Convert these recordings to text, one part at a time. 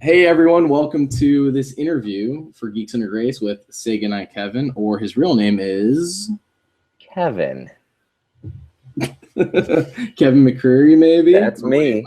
Hey everyone, welcome to this interview for Geeks Under Grace with Say Goodnight Kevin, or his real name is... Kevin. Kevin McCreary, maybe? That's me.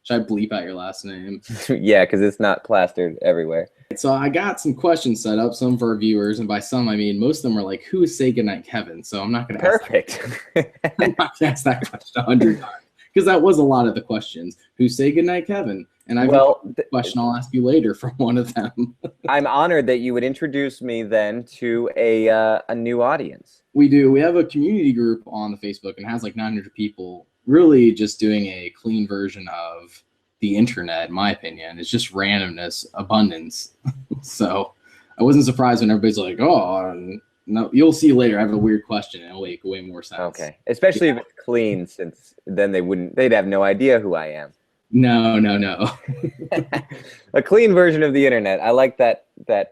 Should I bleep out your last name? Yeah, because it's not plastered everywhere. So I got some questions set up, some for our viewers, and by some I mean most of them are like, who is Say Goodnight Kevin? So I'm not going to ask that question 100 times, because that was a lot of the questions. Who Say Goodnight Kevin? And I've got a question I'll ask you later for one of them. I'm honored that you would introduce me then to a new audience. We do. We have a community group on the Facebook and it has like 900 people, really just doing a clean version of the internet, in my opinion. It's just randomness, abundance. So I wasn't surprised when everybody's like, oh, no, you'll see later. I have a weird question and it'll make way more sense. Okay. Especially if it's clean, since then they'd have no idea who I am. No. A clean version of the internet. I like that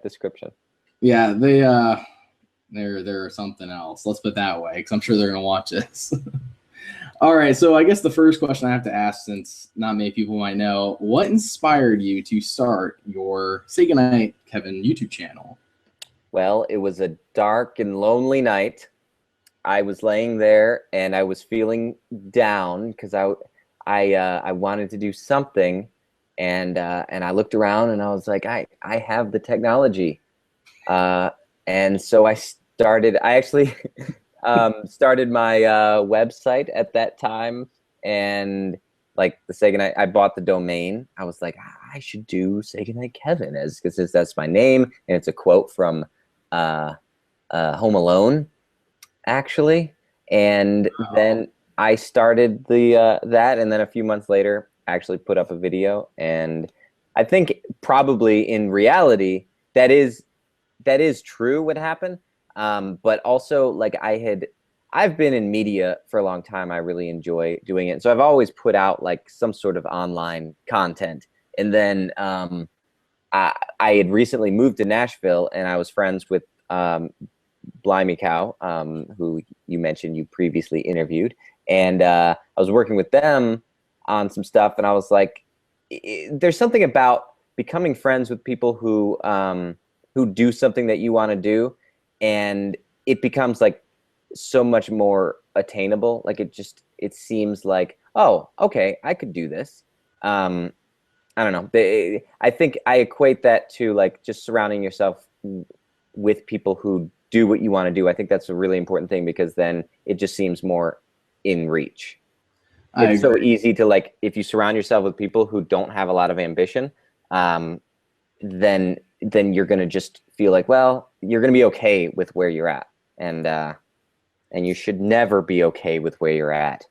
description. Yeah, they're something else. Let's put it that way, because I'm sure they're gonna watch this. All right, so I guess the first question I have to ask, since not many people might know, what inspired you to start your Say Goodnight Kevin YouTube channel? Well, it was a dark and lonely night. I was laying there and I was feeling down because I wanted to do something, and I looked around and I was like, I have the technology, and so I actually started my website at that time, and like the Say Goodnight, I bought the domain. I was like, I should do Say Goodnight Kevin, because that's my name and it's a quote from Home Alone, actually, and then I started that, and then a few months later, I actually put up a video, and I think probably in reality that is true what happened, but also like I've been in media for a long time. I really enjoy doing it, so I've always put out like some sort of online content, and then I had recently moved to Nashville, and I was friends with Blimey Cow, who you mentioned you previously interviewed. And I was working with them on some stuff, and I was like, there's something about becoming friends with people who do something that you want to do, and it becomes like so much more attainable. Like it seems like, oh, okay, I could do this. I don't know. I think I equate that to like just surrounding yourself with people who do what you want to do. I think that's a really important thing, because then it just seems more in reach. It's so easy to, like, if you surround yourself with people who don't have a lot of ambition, then you're going to just feel like, well, you're going to be okay with where you're at. And you should never be okay with where you're at.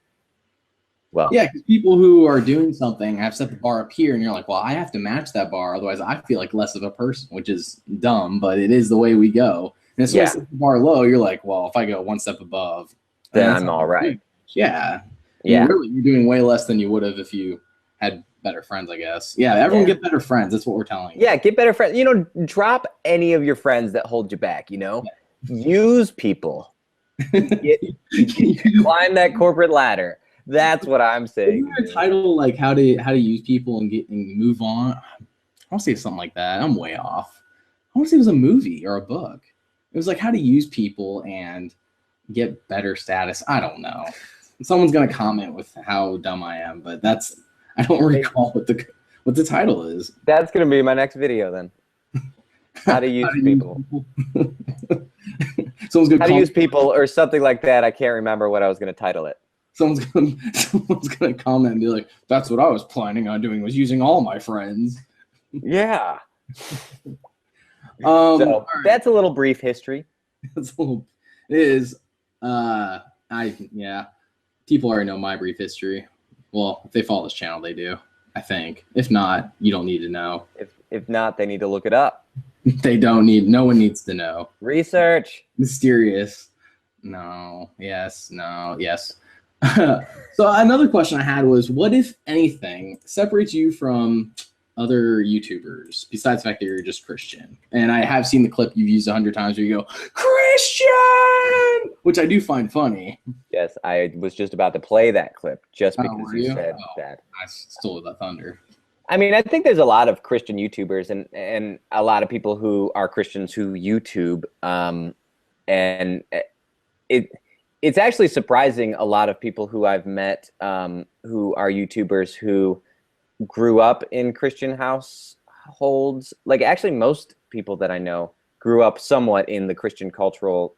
Well, yeah, because people who are doing something have set the bar up here, and you're like, well, I have to match that bar, otherwise I feel like less of a person, which is dumb, but it is the way we go. And as soon as the bar low, you're like, well, if I go one step above, then I'm all right. Yeah. Really, you're doing way less than you would have if you had better friends, I guess. Yeah, everyone get better friends. That's what we're telling you. Yeah, get better friends. You know, drop any of your friends that hold you back, you know? Yeah. Use people. Climb that corporate ladder. That's what I'm saying. Isn't there a title like how to use people and move on? I want to say something like that. I'm way off. I want to say it was a movie or a book. It was like how to use people and get better status. I don't know. Someone's gonna comment with how dumb I am, but I don't recall what the title is. That's gonna be my next video then. How to use people. Someone's gonna how to use people or something like that. I can't remember what I was gonna title it. Someone's gonna comment and be like, "That's what I was planning on doing, was using all my friends." Yeah. So that's a little brief history. It is. People already know my brief history. Well, if they follow this channel, they do, I think. If not, you don't need to know. If not, they need to look it up. They don't need. No one needs to know. Research. Mysterious. No. Yes. No. Yes. So another question I had was, what, if anything, separates you from other YouTubers besides the fact that you're just Christian? And I have seen the clip you've used 100 times where you go, Christian, which I do find funny. Yes, I was just about to play that clip just because you said that. I stole the thunder. I mean, I think there's a lot of Christian YouTubers and a lot of people who are Christians who YouTube, and it's actually surprising a lot of people who I've met who are YouTubers who grew up in Christian households. Like actually most people that I know grew up somewhat in the Christian cultural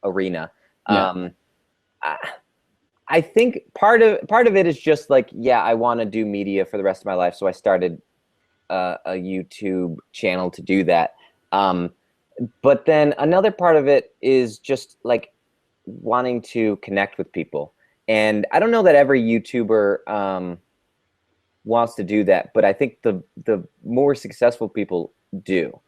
arena. Yeah. I think part of it is just like, yeah, I want to do media for the rest of my life, so I started a YouTube channel to do that. But then another part of it is just like wanting to connect with people, and I don't know that every YouTuber wants to do that, but I think the more successful people do,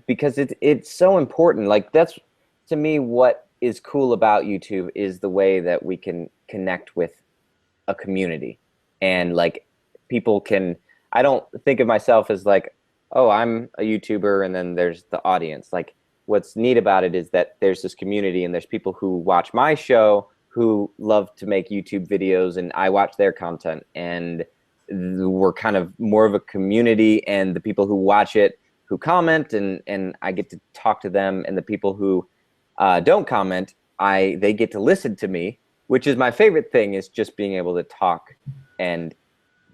because it's so important. Like that's to me what is cool about YouTube is the way that we can connect with a community, and like people can, I don't think of myself as like, oh, I'm a YouTuber and then there's the audience. Like what's neat about it is that there's this community and there's people who watch my show who love to make YouTube videos and I watch their content, and we're kind of more of a community, and the people who watch it, who comment, and I get to talk to them, and the people who don't comment, they get to listen to me, which is my favorite thing, is just being able to talk and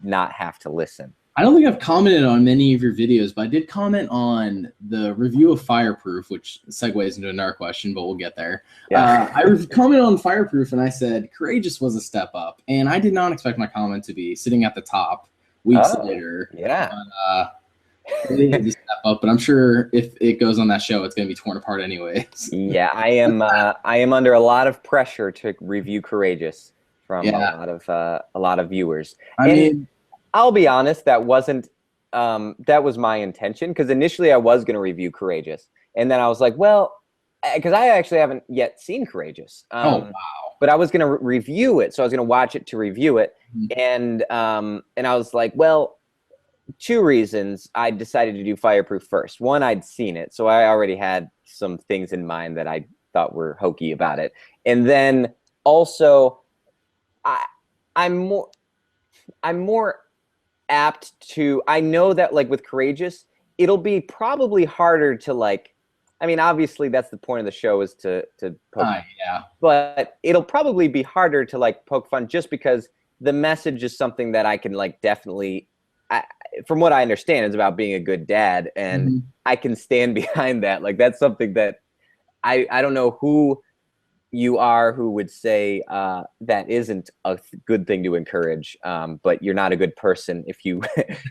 not have to listen. I don't think I've commented on many of your videos, but I did comment on the review of Fireproof, which segues into another question, but we'll get there. Yeah. I commented on Fireproof, and I said Courageous was a step up, and I did not expect my comment to be sitting at the top weeks later. Yeah. It is a step up, but I'm sure if it goes on that show, it's going to be torn apart anyways. Yeah, I am under a lot of pressure to review Courageous from a lot of viewers. I mean, I'll be honest, that wasn't that was my intention, because initially I was going to review Courageous, and then I was like, well, because I actually haven't yet seen Courageous. Oh wow! But I was going to review it, so I was going to watch it to review it, and I was like, well, two reasons I decided to do Fireproof first. One, I'd seen it, so I already had some things in mind that I thought were hokey about it, and then also, I'm more apt to, I know that like with Courageous, it'll be probably harder to like, I mean, obviously that's the point of the show, is to poke, but it'll probably be harder to like poke fun, just because the message is something that I can like definitely, from what I understand, it's about being a good dad, and I can stand behind that. Like that's something that I don't know who you are who would say that isn't a good thing to encourage, but you're not a good person if you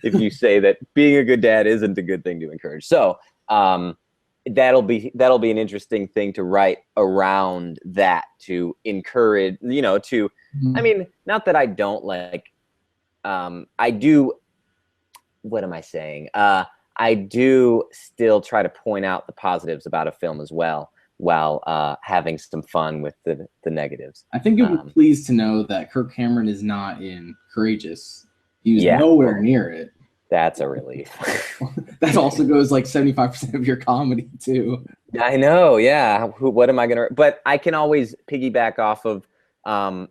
if you say that being a good dad isn't a good thing to encourage. So that'll be an interesting thing to write around, that to encourage, you know, to I mean, not that I don't like, I do, what am I saying? I do still try to point out the positives about a film as well, while having some fun with the negatives. I think you'll be pleased to know that Kirk Cameron is not in Courageous. He was nowhere near it. That's a relief. That also goes like 75% of your comedy too. I know, yeah. What am I gonna? But I can always piggyback off of.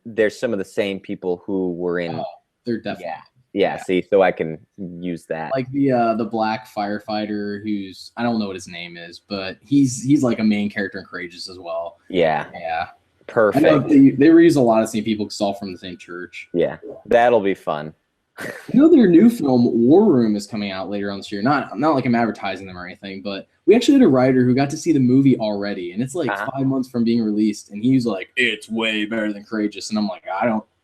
There's some of the same people who were in. Oh, they're definitely. Yeah. See, so I can use that. Like the black firefighter, who's, I don't know what his name is, but he's like a main character in Courageous as well. Yeah. Perfect. I know they reuse a lot of same people, because it's all from the same church. Yeah, that'll be fun. You know, their new film War Room is coming out later on this year. Not like I'm advertising them or anything, but we actually had a writer who got to see the movie already, and it's like 5 months from being released, and he was like, "It's way better than Courageous," and I'm like,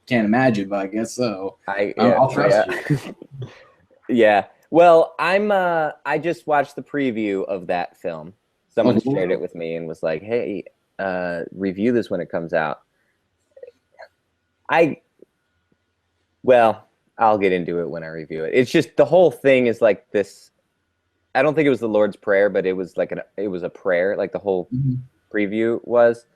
can't imagine, but I guess so. I'll trust you. Yeah. Well, I just watched the preview of that film. Someone shared it with me and was like, "Hey, review this when it comes out." I'll get into it when I review it. It's just the whole thing is like this. I don't think it was the Lord's Prayer, but it was like it was a prayer. Like the whole preview was.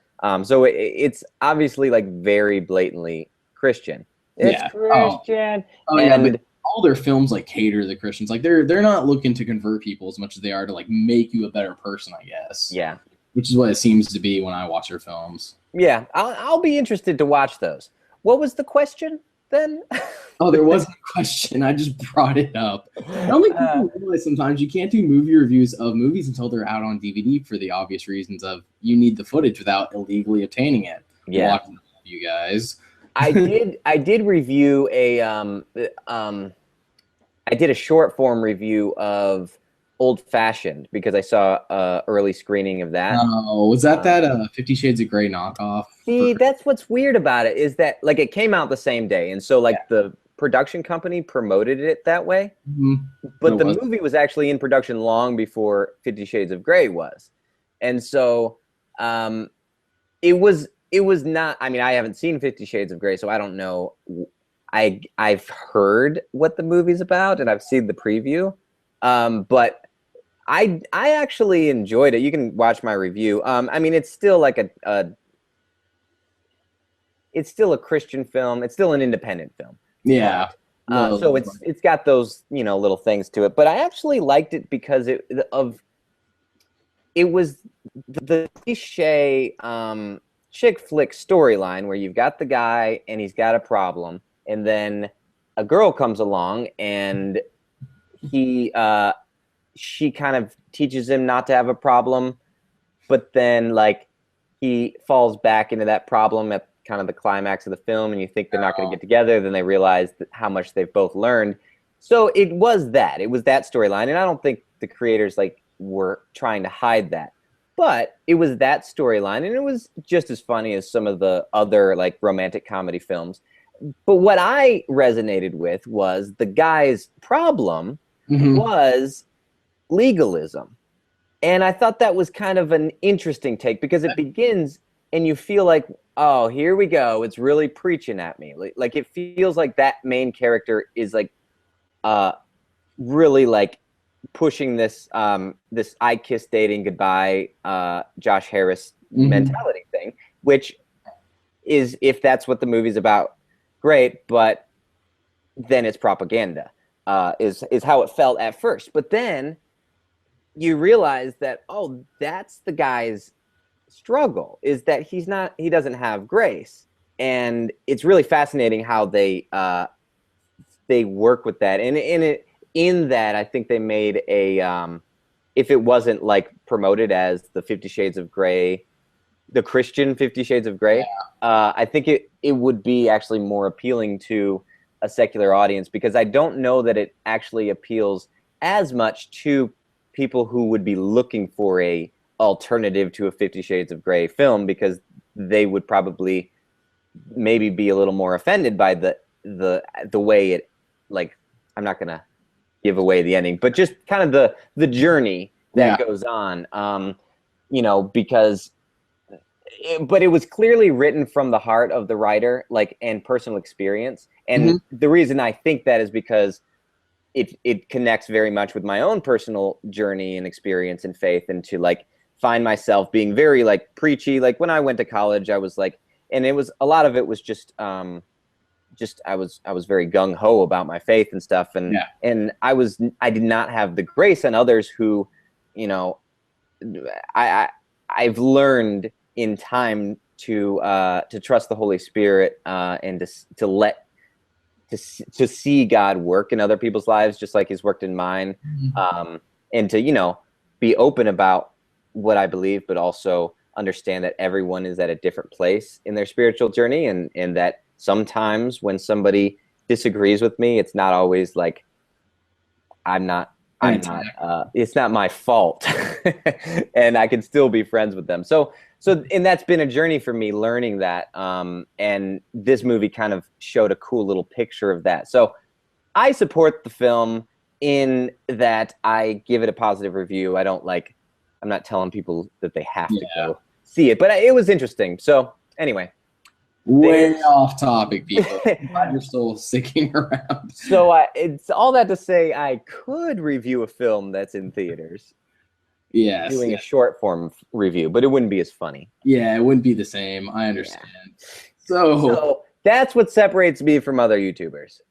So it's obviously like very blatantly Christian. It's Christian. And all their films like cater to the Christians. Like they're not looking to convert people as much as they are to like make you a better person, I guess. Yeah. Which is what it seems to be when I watch their films. Yeah, I'll be interested to watch those. What was the question? then. Oh, there wasn't a question. I just brought it up. I don't think people realize sometimes you can't do movie reviews of movies until they're out on DVD for the obvious reasons of you need the footage without illegally obtaining it. Yeah. Watching you guys. I did review I did a short form review of Old Fashioned because I saw a early screening of that. Oh, was that 50 Shades of Grey knockoff? See, that's what's weird about it is that like it came out the same day, and so like the production company promoted it that way. But the movie was actually in production long before 50 Shades of Grey was, and so it was not. I mean, I haven't seen 50 Shades of Grey, so I don't know. I've heard what the movie's about, and I've seen the preview, but I actually enjoyed it. You can watch my review. I mean, it's still like it's still a Christian film. It's still an independent film. Yeah. So it's got those little things to it. But I actually liked it because it was the cliche chick flick storyline where you've got the guy and he's got a problem, and then a girl comes along and she kind of teaches him not to have a problem, but then like he falls back into that problem at kind of the climax of the film, and you think they're not going to get together. Then they realize how much they've both learned. So it was that storyline, and I don't think the creators like were trying to hide that, but it was that storyline, and it was just as funny as some of the other like romantic comedy films. But what I resonated with was the guy's problem was legalism. And I thought that was kind of an interesting take because it begins and you feel like, oh, here we go. It's really preaching at me. Like it feels like that main character is like really like pushing this this I kiss dating goodbye Josh Harris mentality thing, which is, if that's what the movie's about, great, but then it's propaganda, is how it felt at first. But then you realize that, oh, that's the guy's struggle, is that he doesn't have grace. And it's really fascinating how they work with that. And in that, I think they made a, if it wasn't like promoted as the 50 Shades of Grey, the Christian 50 Shades of Grey, I think it would be actually more appealing to a secular audience, because I don't know that it actually appeals as much to people who would be looking for a alternative to a 50 Shades of Grey film, because they would probably maybe be a little more offended by the way it, like, I'm not gonna give away the ending, but just kind of the journey that goes on, because but it was clearly written from the heart of the writer, like, and personal experience. And the reason I think that is because it connects very much with my own personal journey and experience in faith, and to like find myself being very like preachy. Like when I went to college, I was like, and it was, a lot of it was just I was very gung ho about my faith and stuff. And, and I did not have the grace on others who, I've learned in time to trust the Holy Spirit, and to see God work in other people's lives, just like he's worked in mine. And to, be open about what I believe, but also understand that everyone is at a different place in their spiritual journey. And that sometimes when somebody disagrees with me, it's not always like, it's not my fault. And I can still be friends with them. So, and that's been a journey for me, learning that. And this movie kind of showed a cool little picture of that. So I support the film in that I give it a positive review. I'm not telling people that they have to go see it, but it was interesting. So anyway. Way off topic, people. Glad you're still sticking around. So it's all that to say, I could review a film that's in theaters. Yes. Doing a short form review, but it wouldn't be as funny. Yeah, it wouldn't be the same. I understand. So that's what separates me from other YouTubers.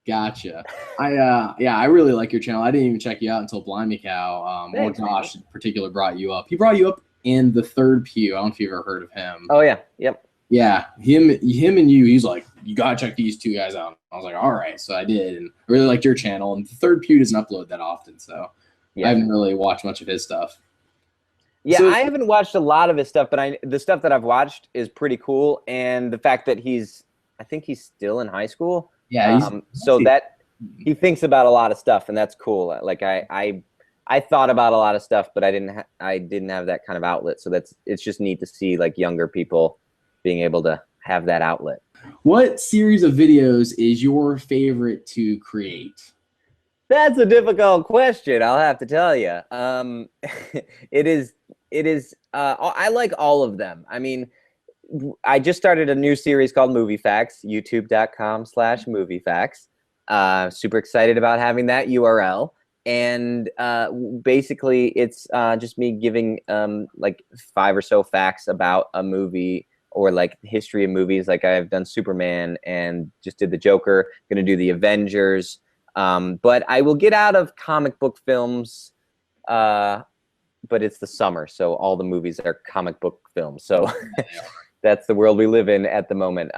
Gotcha. I really like your channel. I didn't even check you out until Blimey Cow. Josh in particular brought you up. He brought you up in the third pew. I don't know if you've ever heard of him. Oh yeah. Yep. Yeah, him and you. He's like, you gotta check these two guys out. I was like, all right, so I did, and I really liked your channel. And the third Pew doesn't upload that often, so I Yeah. haven't really watched much of his stuff. Yeah, So I haven't watched a lot of his stuff, but the stuff that I've watched is pretty cool. And the fact that I think he's still in high school. yeah, So that he thinks about a lot of stuff, and that's cool. Like I thought about a lot of stuff, but I didn't have that kind of outlet. So it's just neat to see like younger people being able to have that outlet. What series of videos is your favorite to create? That's a difficult question, I'll have to tell you. It is. I like all of them. I mean, I just started a new series called Movie Facts, youtube.com/moviefacts. Super excited about having that URL. And basically, it's just me giving like 5 or so facts about a movie or like history of movies. Like I've done Superman and just did the Joker. Going to do the Avengers. But I will get out of comic book films. But it's the summer, so all the movies are comic book films. So that's the world we live in at the moment.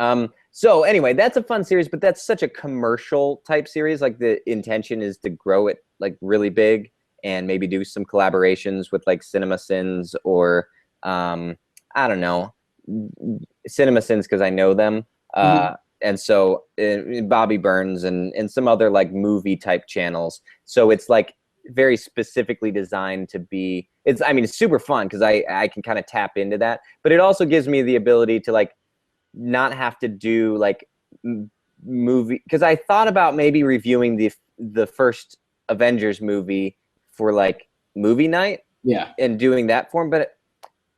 So anyway, that's a fun series, but that's such a commercial type series. Like the intention is to grow it like really big and maybe do some collaborations with like CinemaSins or I don't know, CinemaSins because I know them. And so Bobby Burns and some other like movie type channels. So it's like very specifically designed to be, it's super fun because I can kind of tap into that, but it also gives me the ability to like not have to do like movie, because I thought about maybe reviewing the first Avengers movie for like movie night, Yeah, and doing that for him. But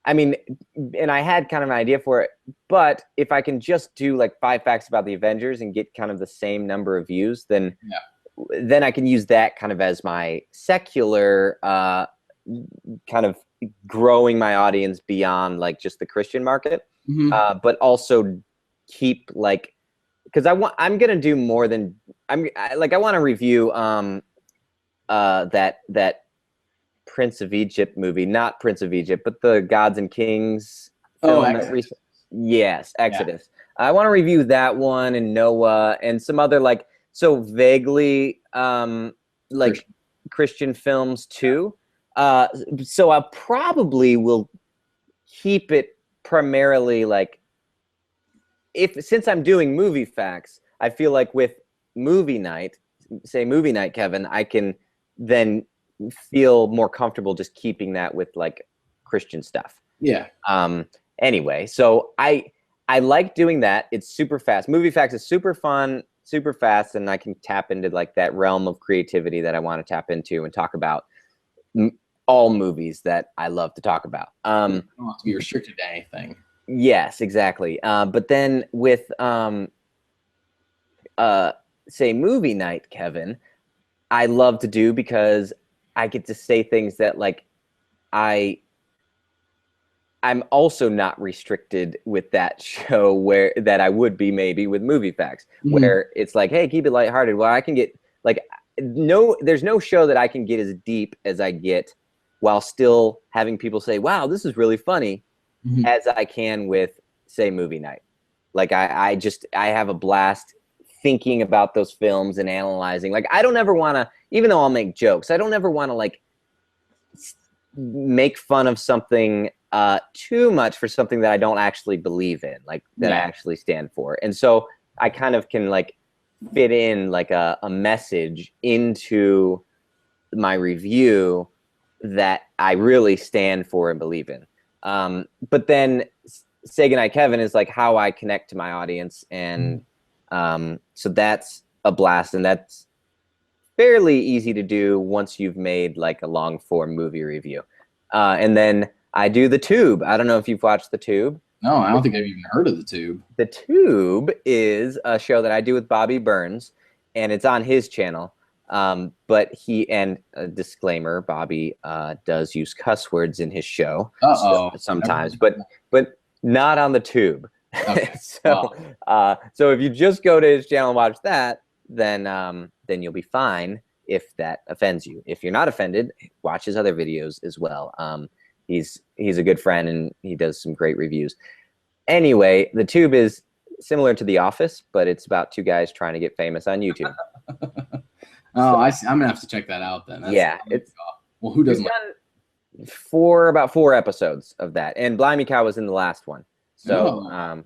I mean, and I had kind of an idea for it, but if I can just do like 5 facts about the Avengers and get kind of the same number of views, then I can use that kind of as my secular kind of growing my audience beyond like just the Christian market, but also keep like, because I'm gonna do more than I want to review that Prince of Egypt movie, not Prince of Egypt, but the Gods and Kings film. Exodus. Yes, Exodus. Yeah. I want to review that one and Noah and some other like so vaguely like Christian films too. So I probably will keep it primarily like since I'm doing movie facts, I feel like with movie night, say movie night, Kevin, I can then feel more comfortable just keeping that with like Christian stuff. Yeah. Anyway, so I like doing that. It's super fast. Movie facts is super fun, super fast, and I can tap into like that realm of creativity that I want to tap into and talk about all movies that I love to talk about. You don't have to be restricted to anything. Yes, exactly. But then with say movie night, Kevin, I love to do because I get to say things that like I'm also not restricted with that show that I would be maybe with Movie Facts, where it's like, hey, keep it lighthearted. Well, I can get like there's no show that I can get as deep as I get while still having people say, wow, this is really funny, as I can with say movie night. Like I have a blast thinking about those films and analyzing. Like I don't ever want to, even though I'll make jokes, I don't ever want to like make fun of something too much for something that I don't actually believe in, like that I actually stand for. And so I kind of can like fit in like a message into my review that I really stand for and believe in. But then Say Goodnight Kevin is like how I connect to my audience. And so that's a blast, and that's fairly easy to do once you've made like a long form movie review. And then I do The Tube. I don't know if you've watched The Tube. No, I don't think I've even heard of The Tube. The Tube is a show that I do with Bobby Burns, and it's on his channel. But and a disclaimer, Bobby does use cuss words in his show sometimes, but not on The Tube. Okay. So if you just go to his channel and watch that, then you'll be fine if that offends you. If you're not offended, watch his other videos as well. He's a good friend, and he does some great reviews. Anyway, the Tube is similar to The Office, but it's about two guys trying to get famous on YouTube. Oh, I see. I'm gonna have to check that out then. It's well, who doesn't? About 4 episodes of that, and Blimey Cow was in the last one. So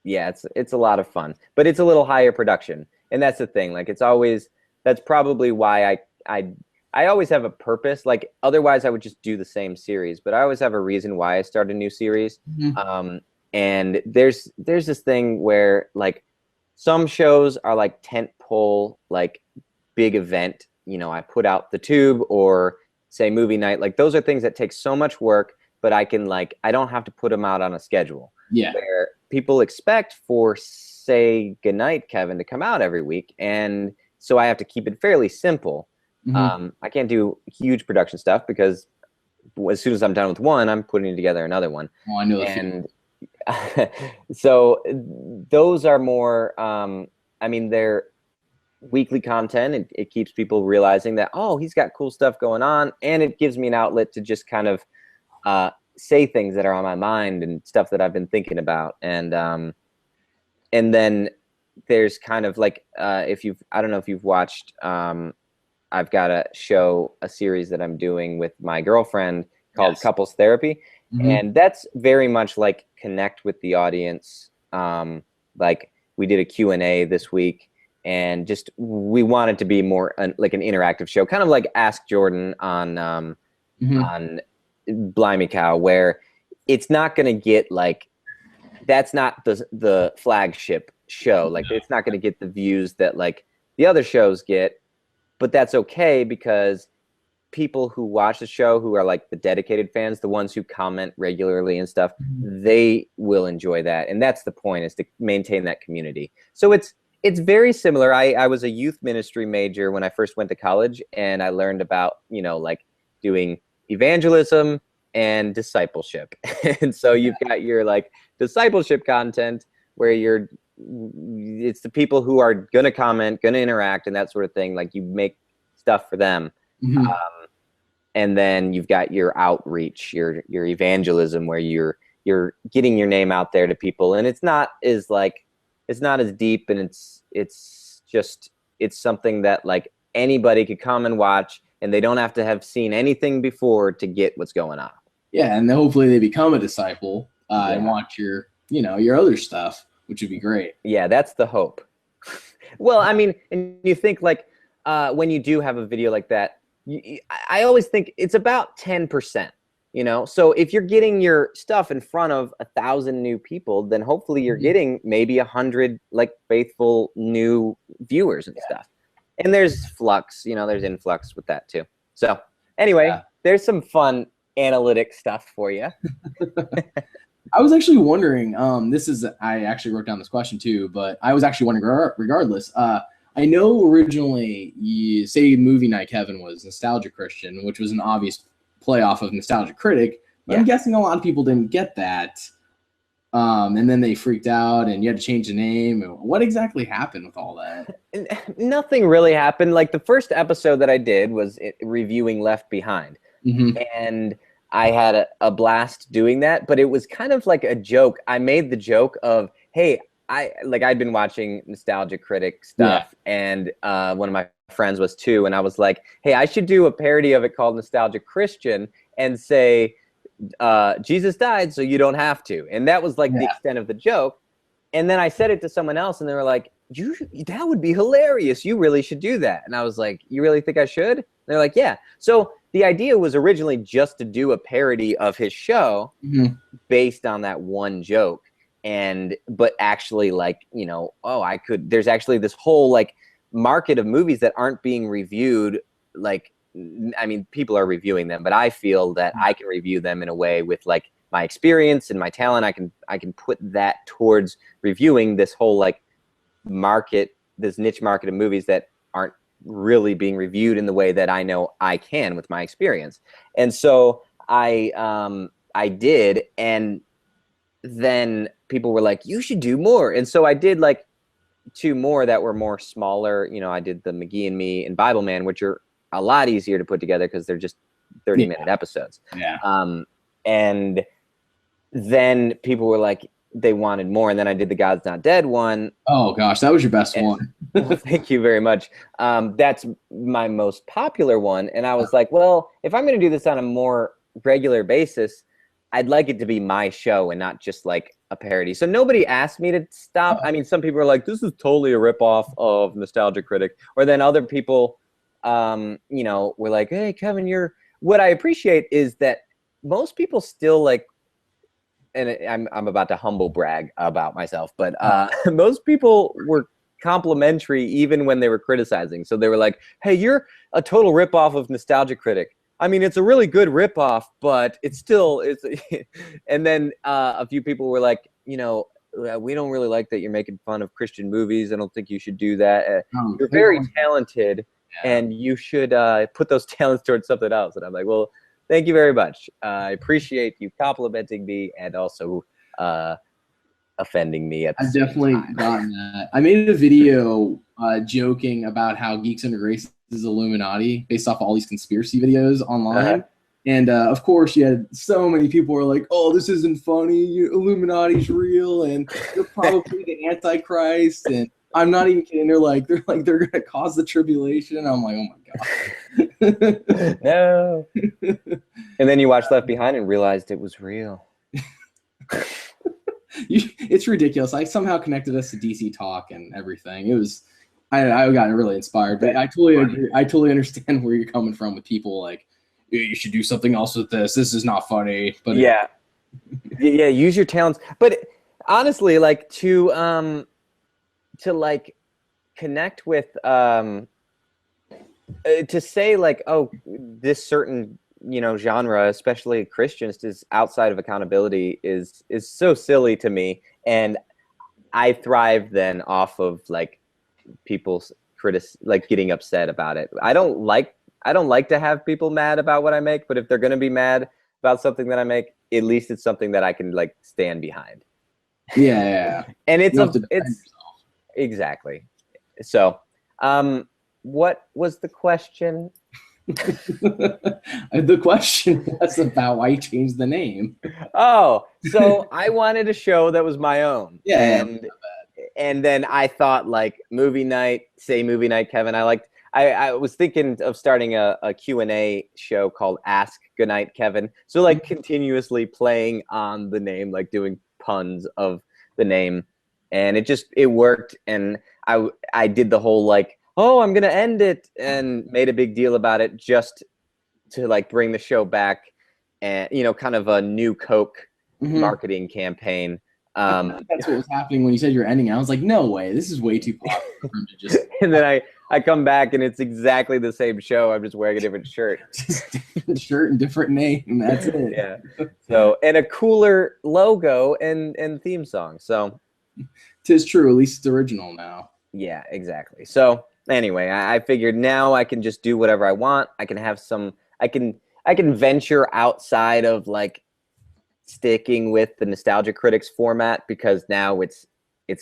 yeah, it's a lot of fun, but it's a little higher production, and that's the thing. Like that's probably why I always have a purpose. Like otherwise, I would just do the same series, but I always have a reason why I start a new series. And there's this thing where like some shows are like tent pole, like big event. I put out the Tube or say movie night. Like those are things that take so much work, but I don't have to put them out on a schedule. Yeah. Where people expect for Say Goodnight Kevin to come out every week, and so I have to keep it fairly simple. I can't do huge production stuff because as soon as I'm done with one, I'm putting together another one. Oh, I know. And so those are more. They're weekly content. It keeps people realizing that, oh, he's got cool stuff going on, and it gives me an outlet to just kind of say things that are on my mind and stuff that I've been thinking about. And then there's kind of like I don't know if you've watched. I've got a series that I'm doing with my girlfriend called Couples Therapy, and that's very much like connect with the audience. Like we did a Q&A this week. And just we want it to be more like an interactive show, kind of like Ask Jordan on Blimey Cow, where it's not going to get like that's not the flagship show. Like it's not going to get the views that like the other shows get, but that's okay because people who watch the show, who are like the dedicated fans, the ones who comment regularly and stuff, they will enjoy that. And that's the point, is to maintain that community. So it's very similar. I was a youth ministry major when I first went to college, and I learned about, like doing evangelism and discipleship. And so you've got your like discipleship content where it's the people who are going to comment, going to interact and that sort of thing. Like you make stuff for them. And then you've got your outreach, your evangelism, where you're getting your name out there to people. And it's not as deep, and it's something that like anybody could come and watch, and they don't have to have seen anything before to get what's going on. Yeah, and then hopefully they become a disciple and watch your other stuff, which would be great. Yeah, that's the hope. Well, I mean, and you think like when you do have a video like that, I always think it's about 10%. So if you're getting your stuff in front of 1,000 new people, then hopefully you're getting maybe 100 like faithful new viewers and stuff. And there's flux, there's influx with that too. So anyway, there's some fun analytic stuff for you. I was actually wondering, I actually wrote down this question too, but I was actually wondering regardless, I know originally you say Movie Night Kevin was Nostalgia Christian, which was an obvious play off of Nostalgia Critic, but I'm guessing a lot of people didn't get that. And then they freaked out and you had to change the name. What exactly happened with all that? Nothing really happened. Like the first episode that I did was reviewing Left Behind. And I had a blast doing that, but it was kind of like a joke. I made the joke of, hey, I'd been watching Nostalgia Critic stuff, and one of my friends was too, and I was like, hey, I should do a parody of it called Nostalgia Christian and say, Jesus died so you don't have to. And that was like the extent of the joke. And then I said it to someone else, and they were like, that would be hilarious. You really should do that. And I was like, you really think I should? And they're like, yeah. So the idea was originally just to do a parody of his show based on that one joke. But actually there's actually this whole like market of movies that aren't being reviewed. Like, I mean, people are reviewing them, but I feel that I can review them in a way with like my experience and my talent. I can put that towards reviewing this whole like market, this niche market of movies that aren't really being reviewed in the way that I know I can with my experience. And so I did, and then people were like, you should do more. And so I did like 2 more that were more smaller. I did the McGee and Me and Bible Man, which are a lot easier to put together because they're just 30-minute episodes. And then people were like, they wanted more. And then I did the God's Not Dead one. Oh gosh, that was your best one. Well, thank you very much. That's my most popular one. And I was like, well, if I'm going to do this on a more regular basis, I'd like it to be my show and not just like a parody. So nobody asked me to stop. I mean, some people are like, this is totally a ripoff of Nostalgia Critic. Or then other people, you know, were like, hey, Kevin, what I appreciate is that most people still like, and I'm about to humble brag about myself, but most people were complimentary even when they were criticizing. So they were like, hey, you're a total ripoff of Nostalgia Critic. I mean, it's a really good ripoff, but it's and then a few people were like, you know, we don't really like that you're making fun of Christian movies. I don't think you should do that. You're very talented, and you should put those talents towards something else. And I'm like, well, thank you very much. I appreciate you complimenting me and also offending me. I've definitely gotten that. I made a video joking about how Geeks Under Grace is Illuminati based off all these conspiracy videos online. And of course, you had so many people were like, oh, this isn't funny. Illuminati's real, and you're probably the Antichrist. And I'm not even kidding. They're going to cause the tribulation. I'm like, oh my God. No. And then you watched Left Behind and realized it was real. It's ridiculous. I somehow connected us to DC Talk and everything. It was, I got really inspired, but I totally agree. I totally understand where you're coming from with people like, you should do something else with this. This is not funny. But yeah, use your talents. But honestly, like to like connect with, to say like, oh, this certain, you know, genre, especially Christians, is outside of accountability is so silly to me. And I thrive then off of like people's like getting upset about it. I don't like to have people mad about what I make, but if they're going to be mad about something that I make, at least it's something that I can like stand behind. Yeah. And it's exactly. So, what was the question? The question was about why you changed the name. Oh, so I wanted a show that was my own. Yeah. And then I thought like movie night, say movie night, Kevin. I was thinking of starting a Q&A show called Ask Goodnight Kevin. So like continuously playing on the name, like doing puns of the name. And it worked. And I did the whole like, oh, I'm going to end it, and made a big deal about it just to like bring the show back and, you know, kind of a new Coke marketing campaign. That's what was happening when you said you're ending. I was like, no way, this is way too popular for him to just. And then I come back and it's exactly the same show. I'm just wearing a different shirt. Just different shirt and different name. That's it. Yeah. So, and a cooler logo and theme song. So, 'tis true. At least it's original now. Yeah, exactly. So anyway, I figured now I can just do whatever I want. I can have I can venture outside of like sticking with the Nostalgia Critics format, because now it's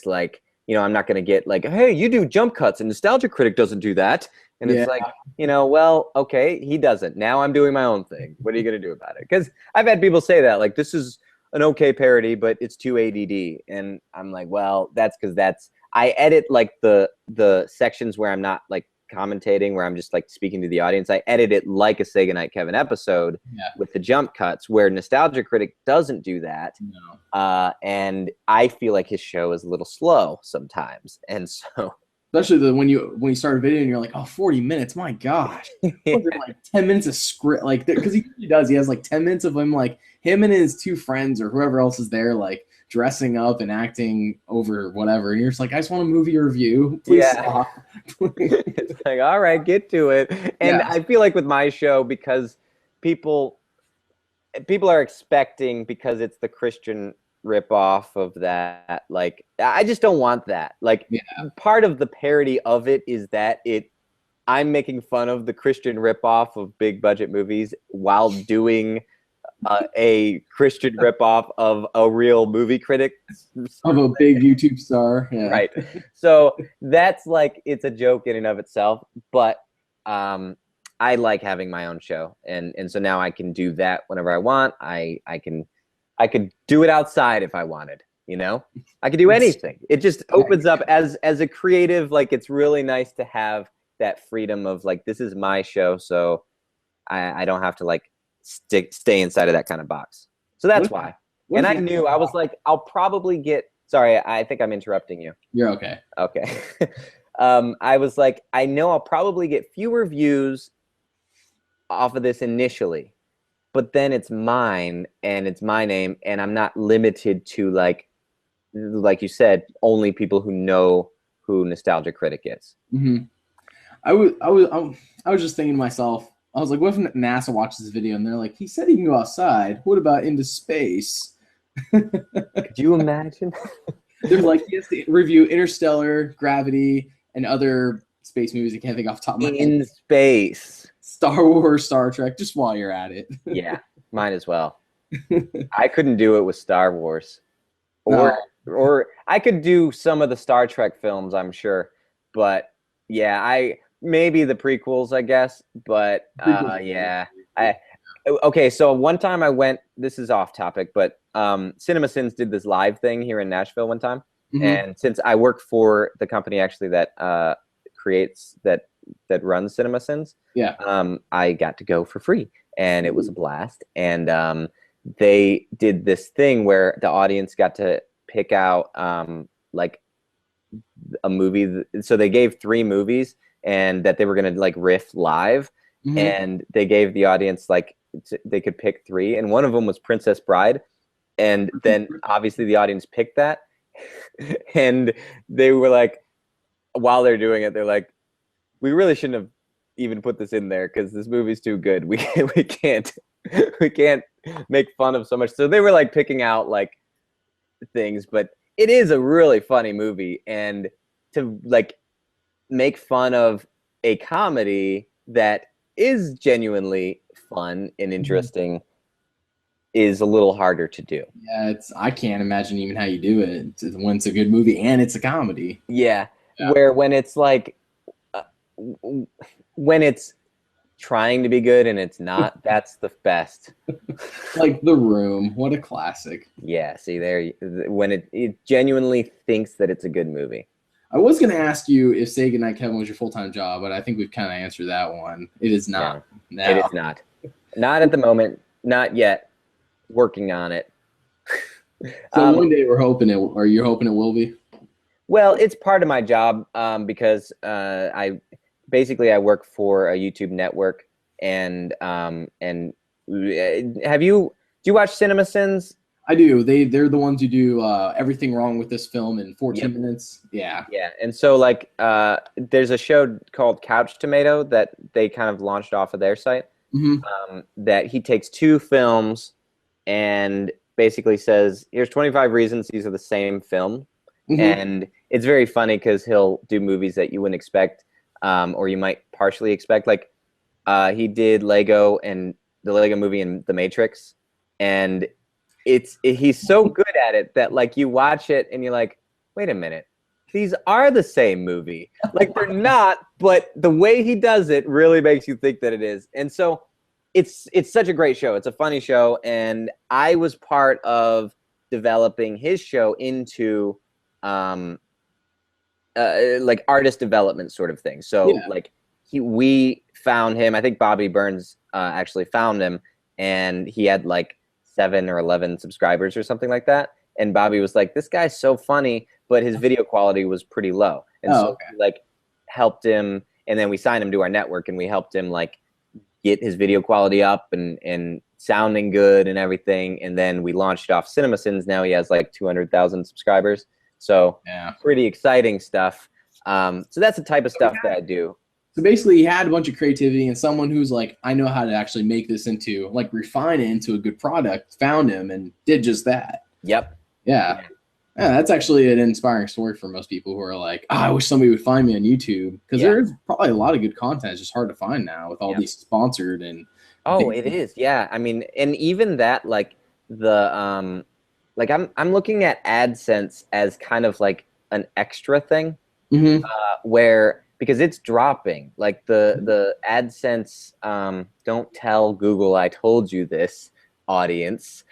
like, you know, I'm not going to get like, hey, you do jump cuts and Nostalgia Critic doesn't do that. And it's like, you know, well, okay, he doesn't. Now I'm doing my own thing. What are you going to do about it? Because I've had people say that, like, this is an okay parody, but it's too ADD. And I'm like, well, that's because I edit like the sections where I'm not like commentating, where I'm just like speaking to the audience. I edit it like a Say Goodnight Kevin episode with the jump cuts, where Nostalgia Critic doesn't do that. No. And I feel like his show is a little slow sometimes. And so, especially when you start a video and you're like, oh, 40 minutes, my gosh. Like 10 minutes of script, like, because he has like 10 minutes of him, like him and his two friends or whoever else is there, like dressing up and acting over whatever, and you're just like, I just want a movie review, please stop. It's like, all right, get to it. And I feel like with my show, because people are expecting, because it's the Christian ripoff of that, like, I just don't want that. Like, part of the parody of it is that I'm making fun of the Christian ripoff of big budget movies while doing a Christian ripoff of a real movie critic, of a big YouTube star. Yeah. Right. So that's like, it's a joke in and of itself, but I like having my own show, and so now I can do that whenever I want. I could do it outside if I wanted. you know? I could do anything. It just opens up as a creative, like, it's really nice to have that freedom of, like, this is my show, so I don't have to, like, stay inside of that kind of box. So that's why. And I knew, I was like, I'll probably get, sorry, I think I'm interrupting you. You're okay. Okay. I was like, I know I'll probably get fewer views off of this initially, but then it's mine and it's my name, and I'm not limited to, like you said, only people who know who Nostalgia Critic is. Mm-hmm. I was just thinking to myself, I was like, what if NASA watches this video and they're like, he said he can go outside. What about into space? Could you imagine? They're like, he has to review Interstellar, Gravity, and other space movies I can't think off the top of my head. In space. Star Wars, Star Trek, just while you're at it. Yeah, might as well. I couldn't do it with Star Wars. Or I could do some of the Star Trek films, I'm sure. But yeah, maybe the prequels, I guess. But yeah. Okay, so one time I went, this is off topic, but CinemaSins did this live thing here in Nashville one time. Mm-hmm. And since I work for the company actually that that runs CinemaSins, yeah, I got to go for free, and it was a blast. And they did this thing where the audience got to pick out like a movie. So they gave 3 movies, and that they were gonna, like, riff live. Mm-hmm. And they gave the audience, like, they could pick 3, and one of them was Princess Bride. And then obviously the audience picked that, and they were like, while they're doing it, they're like, we really shouldn't have even put this in there because this movie's too good. We can't make fun of so much. So they were, like, picking out, like, things, but it is a really funny movie, and to, like, make fun of a comedy that is genuinely fun and interesting is a little harder to do. Yeah, I can't imagine even how you do it when it's a good movie and it's a comedy. Yeah. Where when it's like when it's trying to be good and it's not, that's the best. Like The Room, what a classic. Yeah, see there, when it genuinely thinks that it's a good movie. I was going to ask you if Say Goodnight Kevin was your full-time job, but I think we've kind of answered that one. It is not. No, it is not. Not at the moment. Not yet. Working on it. So one day you're hoping it will be? Well, it's part of my job because I work for a YouTube network, and do you watch CinemaSins? I do. They're the ones who do everything wrong with this film in 14 minutes. Yeah. Yeah. And so, like, there's a show called Couch Tomato that they kind of launched off of their site. Mm-hmm. That he takes 2 films and basically says, here's 25 reasons these are the same film. Mm-hmm. And it's very funny because he'll do movies that you wouldn't expect, or you might partially expect. Like, he did Lego and the Lego movie and The Matrix, and he's so good at it that, like, you watch it and you're like, wait a minute, these are the same movie. Like, they're not, but the way he does it really makes you think that it is. And so it's such a great show. It's a funny show, and I was part of developing his show into like artist development sort of thing. So yeah. Like we found him. I think Bobby Burns actually found him, and he had like 7 or 11 subscribers or something like that. And Bobby was like, this guy's so funny, but his video quality was pretty low. And so we, like, helped him, and then we signed him to our network, and we helped him, like, get his video quality up and sounding good and everything. And then we launched off CinemaSins. Now he has like 200,000 subscribers. So yeah, pretty exciting stuff. So that's the type of stuff that I do. So basically, he had a bunch of creativity, and someone who's like, I know how to actually make this into, like, refine it into a good product, found him and did just that. Yep. Yeah. Yeah, that's actually an inspiring story for most people who are like, I wish somebody would find me on YouTube, because there's probably a lot of good content. It's just hard to find now with all these sponsored and. Oh, it is. Yeah. I mean, and even that, like, the like I'm looking at AdSense as kind of like an extra thing, where, because it's dropping, like the AdSense, don't tell Google I told you this, audience,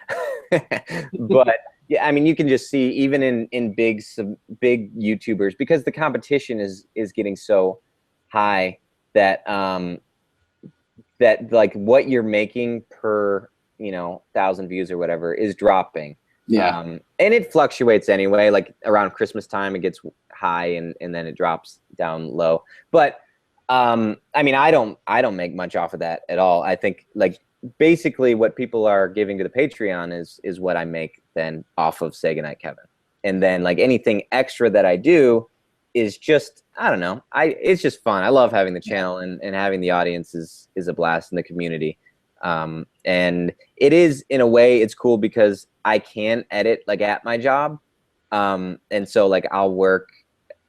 but Yeah, I mean, you can just see even in big YouTubers, because the competition is getting so high that that like what you're making per 1,000 views or whatever is dropping. Yeah. And it fluctuates anyway. Like around Christmas time, it gets high and then it drops down low. But I mean, I don't make much off of that at all. I think like basically what people are giving to the Patreon is what I make then off of Say Goodnight Kevin. And then like anything extra that I do is just, I don't know. It's just fun. I love having the channel and having the audience is a blast in the community. And it is, in a way, it's cool because I can edit like at my job. And so like I'll work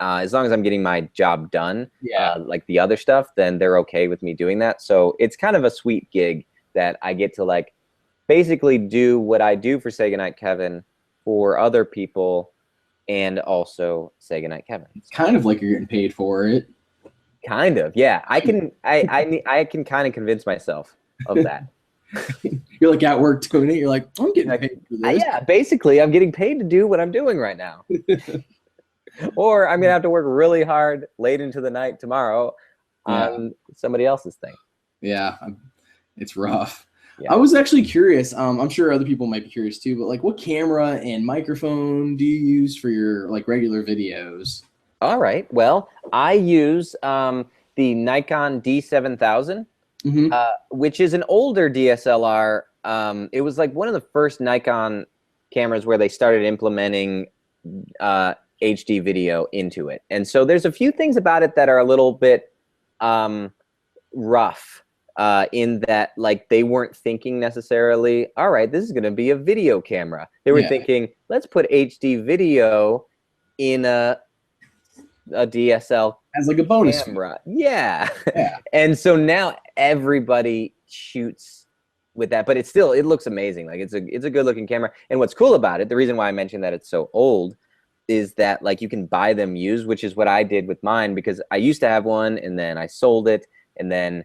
as long as I'm getting my job done, like the other stuff, then they're okay with me doing that. So it's kind of a sweet gig that I get to like basically do what I do for Say Goodnight Kevin for other people and also Say Goodnight Kevin. It's kind of like you're getting paid for it. Kind of, yeah. I can kind of convince myself of that. You're like at work doing it. You're like, I'm getting paid for this. Yeah, basically, I'm getting paid to do what I'm doing right now. Or I'm gonna have to work really hard late into the night tomorrow on somebody else's thing. Yeah, it's rough. Yeah. I was actually curious. I'm sure other people might be curious too. But like, what camera and microphone do you use for your like regular videos? All right. Well, I use the Nikon D7000. Which is an older DSLR. It was like one of the first Nikon cameras where they started implementing HD video into it. And so there's a few things about it that are a little bit rough in that like they weren't thinking necessarily, all right, this is going to be a video camera. They were thinking, let's put HD video in a DSL as like a bonus camera. Yeah. And so now everybody shoots with that, but it looks amazing. Like it's a good looking camera. And what's cool about it, the reason why I mentioned that it's so old is that like you can buy them used, which is what I did with mine, because I used to have one and then I sold it and then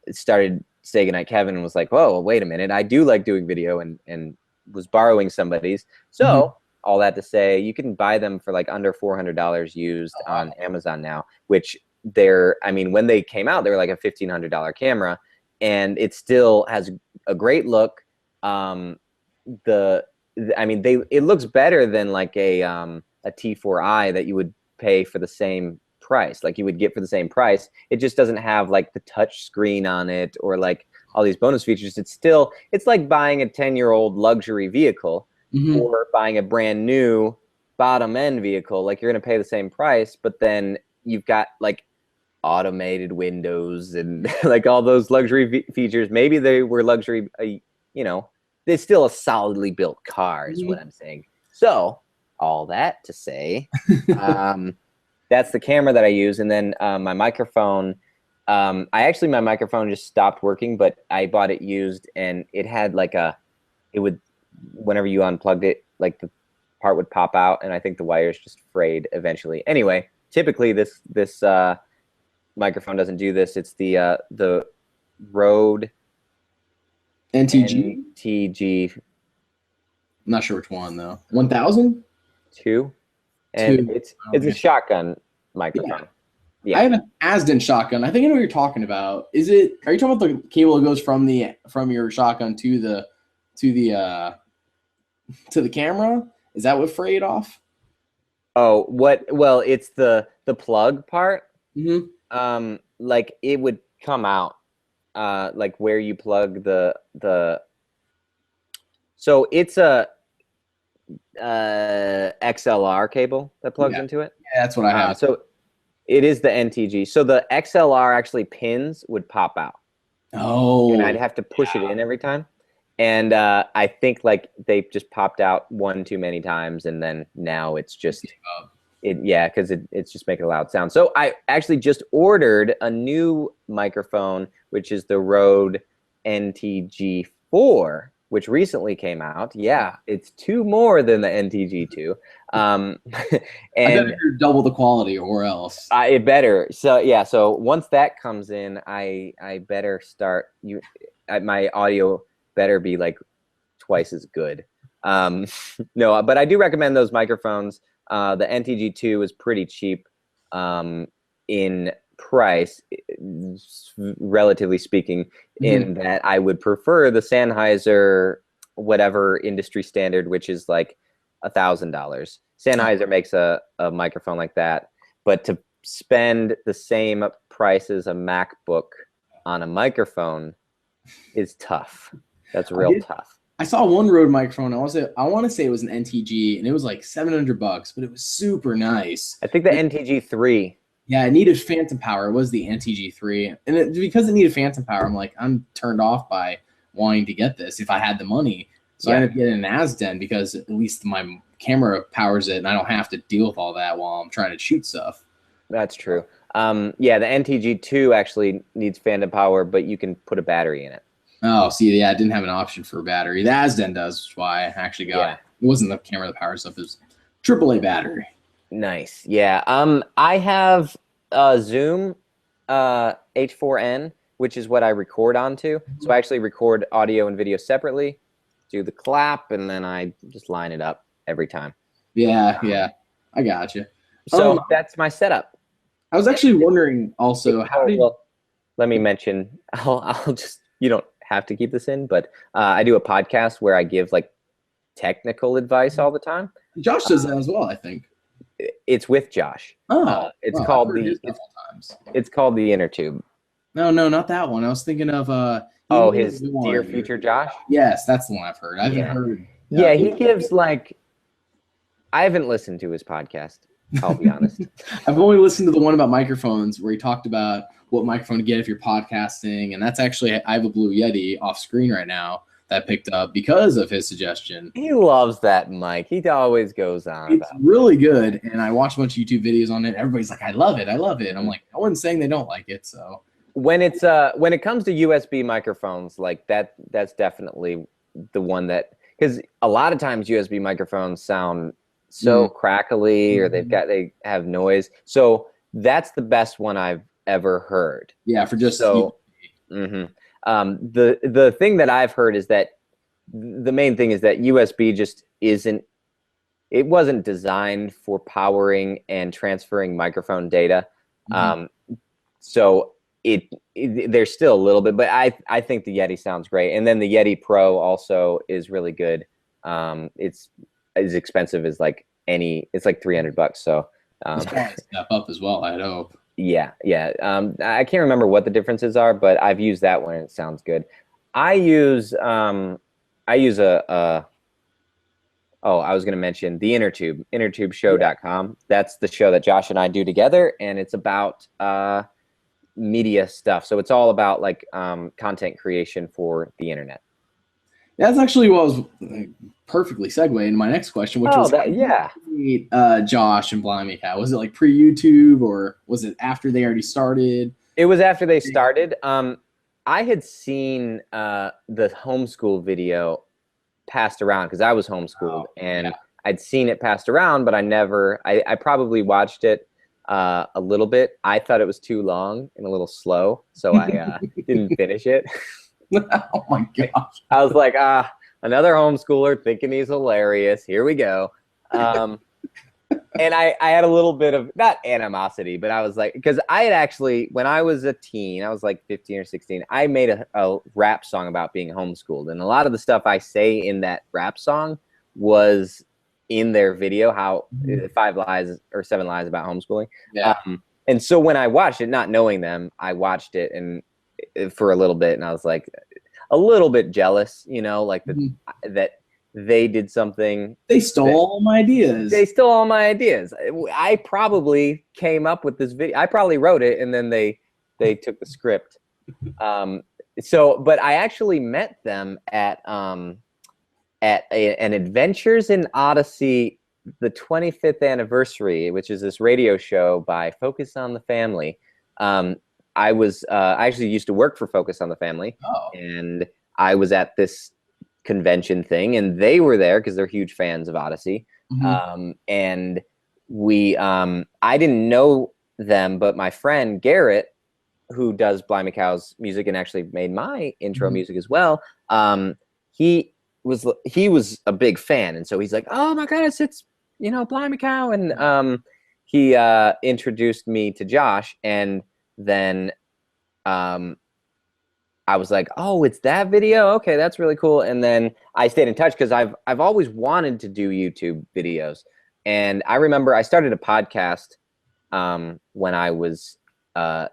it started Say Goodnight Kevin and was like, whoa, wait a minute, I do like doing video and was borrowing somebody's. So all that to say, you can buy them for like under $400 used on Amazon now, which I mean, when they came out, they were like a $1,500 camera, and it still has a great look. I mean, it looks better than like a T4i that you would pay for the same price, like you would get for the same price. It just doesn't have like the touch screen on it or like all these bonus features. It's like buying a 10-year-old luxury vehicle or buying a brand new bottom end vehicle. Like you're going to pay the same price, but then you've got like automated windows and like all those luxury features. Maybe they were luxury, it's still a solidly built car is what I'm saying. So all that to say, that's the camera that I use. And then my microphone, my microphone just stopped working, but I bought it used and it had like whenever you unplugged it, like the part would pop out, and I think the wires just frayed eventually. Anyway, typically this microphone doesn't do this. It's the Rode NTG. I'm not sure which one though. 1000? 2. And it's a shotgun microphone. Yeah. I have an Asden shotgun. I think I know what you're talking about. Are you talking about the cable that goes from your shotgun to the camera? Is that what frayed off? Oh, well, it's the plug part. Like it would come out like where you plug the so it's a XLR cable that plugs into it. Yeah, that's what I have. So it is the NTG. So the XLR actually pins would pop out. Oh. And I'd have to push it in every time. And I think like they just popped out one too many times, and then now it's just because it's just making a loud sound. So I actually just ordered a new microphone, which is the Rode NTG4, which recently came out. Yeah, it's 2 more than the NTG2. And I better double the quality or else. It better. So yeah, so once that comes in, I better start my audio better be like twice as good. No, but I do recommend those microphones. The NTG2 is pretty cheap in price, relatively speaking, in that I would prefer the Sennheiser, whatever industry standard, which is like $1,000. Sennheiser makes a microphone like that, but to spend the same price as a MacBook on a microphone is tough. That's real tough. I saw one Rode microphone. I want to say it was an NTG, and it was like $700, but it was super nice. I think the NTG3. Yeah, it needed phantom power. It was the NTG3, and because it needed phantom power, I'm turned off by wanting to get this if I had the money. So I ended up getting an Asden because at least my camera powers it, and I don't have to deal with all that while I'm trying to shoot stuff. That's true. Yeah, the NTG2 actually needs phantom power, but you can put a battery in it. Oh, see, yeah, it didn't have an option for a battery. The Asden does, which is why I actually got it. It wasn't the camera that powers stuff. It was AAA battery. Nice. Yeah. I have a Zoom H4n, which is what I record onto. So I actually record audio and video separately, do the clap, and then I just line it up every time. Yeah, I got you. So that's my setup. I was actually wondering also let me mention. I'll just, you don't have to keep this in, but I do a podcast where I give like technical advice all the time. Josh does that as well, I think. It's with Josh. It's called it's called the Inner Tube. No, not that one. I was thinking of his Dear Future Josh. Yes, that's the one I've heard. I haven't heard. Yeah, he gives like. I haven't listened to his podcast. I'll be honest. I've only listened to the one about microphones where he talked about what microphone to get if you're podcasting, and that's actually I have a Blue Yeti off screen right now that I picked up because of his suggestion. He loves that mic. He always goes on. It's really good, and I watched a bunch of YouTube videos on it. Everybody's like, "I love it, I love it." I'm like, no one's saying they don't like it. So when it comes to USB microphones, like that's definitely the one that, because a lot of times USB microphones sound so crackly, or they have noise. So that's the best one I've ever heard. Yeah, for just so. The thing that I've heard is that the main thing is that USB just wasn't designed for powering and transferring microphone data. So there's still a little bit, but I think the Yeti sounds great. And then the Yeti Pro also is really good. It's as expensive as it's like $300. So it's probably step up as well, I'd hope. Yeah. I can't remember what the differences are, but I've used that one and it sounds good. I was going to mention the Inner Tube, innertubeshow.com. That's the show that Josh and I do together, and it's about media stuff. So it's all about content creation for the internet. That's actually what was perfectly segue into my next question, which was Josh and Blimey Cow. Was it like pre-YouTube, or was it after they already started? It was after they started. I had seen the homeschool video passed around because I was homeschooled, and I'd seen it passed around, but I probably watched it a little bit. I thought it was too long and a little slow, so I didn't finish it. Oh my gosh. I was like, another homeschooler thinking he's hilarious. Here we go. And I had a little bit of, not animosity, but I was like, because I had actually, when I was a teen, I was like 15 or 16, I made a rap song about being homeschooled. And a lot of the stuff I say in that rap song was in their video, how 5 lies or 7 lies about homeschooling. Yeah. And so when I watched it, not knowing them, I watched it and for a little bit, and I was like a little bit jealous, that they did something. They stole all my ideas. I probably came up with this video. I probably wrote it, and then they took the script. But I actually met them at an Adventures in Odyssey, the 25th anniversary, which is this radio show by Focus on the Family. I actually used to work for Focus on the Family, and I was at this convention thing, and they were there because they're huge fans of Odyssey. And I didn't know them, but my friend Garrett, who does Blimey Cow's music and actually made my intro music as well, he he was a big fan, and so he's like, oh my gosh, it's Blimey Cow, and he introduced me to Josh, and then I was like, oh, it's that video? Okay, that's really cool. And then I stayed in touch because I've always wanted to do YouTube videos. And I remember I started a podcast when I was 20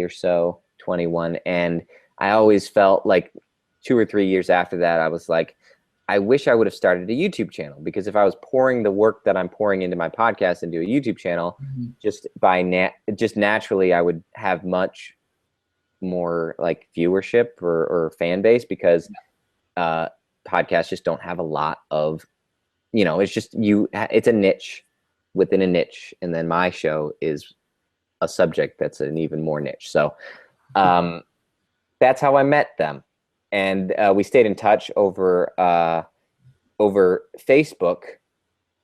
or so, 21. And I always felt like 2 or 3 years after that, I was like, I wish I would have started a YouTube channel, because if I was pouring the work that I'm pouring into my podcast into a YouTube channel, just naturally, I would have much more like viewership or fan base, because podcasts just don't have a lot of, it's a niche within a niche. And then my show is a subject that's an even more niche. So that's how I met them. And we stayed in touch over Facebook,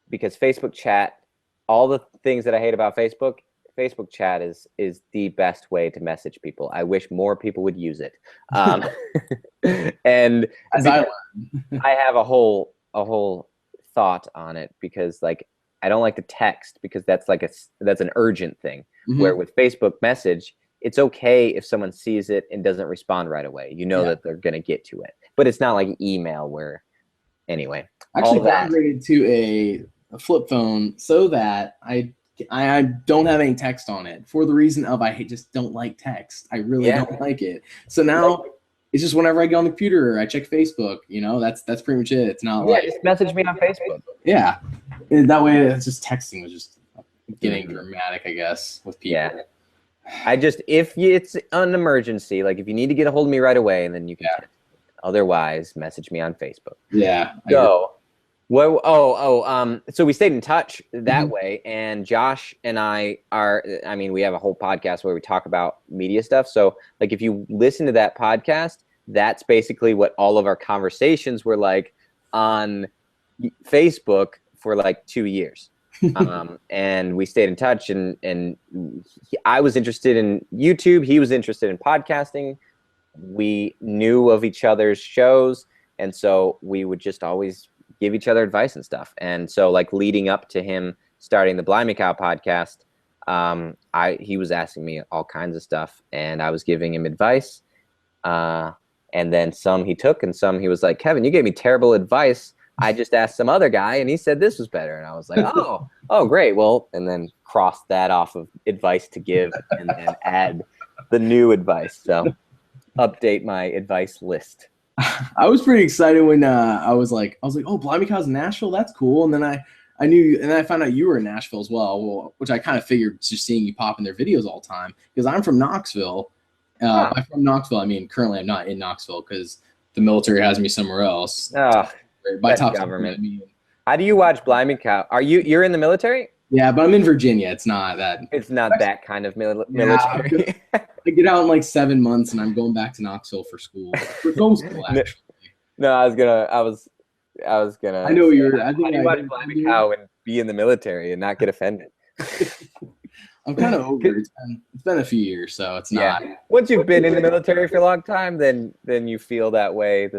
because Facebook chat, all the things that I hate about Facebook chat is the best way to message people. I wish more people would use it. And As I have a whole thought on it, because like I don't like to text, because that's an urgent thing. Where with Facebook message, it's okay if someone sees it and doesn't respond right away. That they're gonna get to it. But it's not like email where, anyway. I actually downgraded to a flip phone so that I don't have any text on it, for the reason of I just don't like text. I really don't like it. So now it's just whenever I get on the computer, I check Facebook. That's pretty much it. It's not just message me on Facebook. Yeah, and that way it's just texting was just getting dramatic, I guess, with people. Yeah. If it's an emergency, like if you need to get a hold of me right away, and then you can text me. Otherwise, message me on Facebook. Yeah. So, so we stayed in touch that way, and Josh and we have a whole podcast where we talk about media stuff. So like if you listen to that podcast, that's basically what all of our conversations were like on Facebook for like 2 years. And we stayed in touch, and I was interested in YouTube. He was interested in podcasting. We knew of each other's shows, and so we would just always give each other advice and stuff. And so like leading up to him starting the Blimey Cow podcast, he was asking me all kinds of stuff, and I was giving him advice. And then some he took, and some he was like, Kevin, you gave me terrible advice. I just asked some other guy, and he said this was better. And I was like, oh, great. Well, and then cross that off of advice to give, and then add the new advice. So update my advice list. I was pretty excited when I was like, oh, Blimey Cow's in Nashville. That's cool. And then I knew, and then I found out you were in Nashville as well, which I kind of figured just seeing you pop in their videos all the time, because I'm from Knoxville. By from Knoxville, I mean currently I'm not in Knoxville because the military has me somewhere else. By top government. How do you watch Blimey Cow? You're in the military? Yeah, but I'm in Virginia. It's not that. It's not that kind of military. I get out in like 7 months, and I'm going back to Knoxville for school, for film school actually. No, I was gonna. I know you're. How do you watch Blimey Cow and be in the military and not get offended? I'm kind of over it. It's been a few years, so it's not. Yeah. Once you've been in the military for a long time, then you feel that way.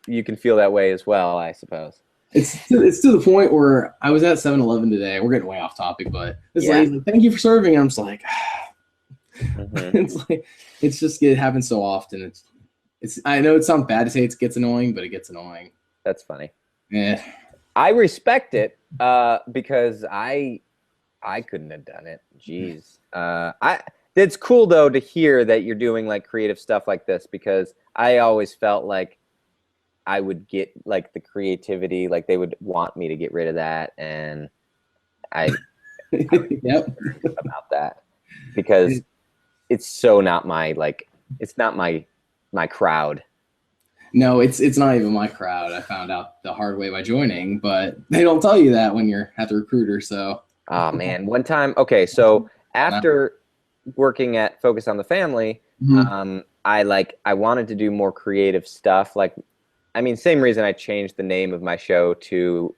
You can feel that way as well, I suppose. It's to the point where I was at 7-Eleven today. We're getting way off topic, but this lady's like, "Thank you for serving." And I'm just like, it's just it happens so often. It's. I know it sounds bad to say it gets annoying, but it gets annoying. That's funny. Yeah. I respect it because I couldn't have done it. Jeez. It's cool though to hear that you're doing like creative stuff like this, because I always felt like I would get like the creativity, like they would want me to get rid of that, and I about that, because it's so not my it's not my crowd. No, it's not even my crowd. I found out the hard way by joining, but they don't tell you that when you're at the recruiter. So. Oh man, one time. Okay, so after working at Focus on the Family, I wanted to do more creative stuff. Same reason I changed the name of my show to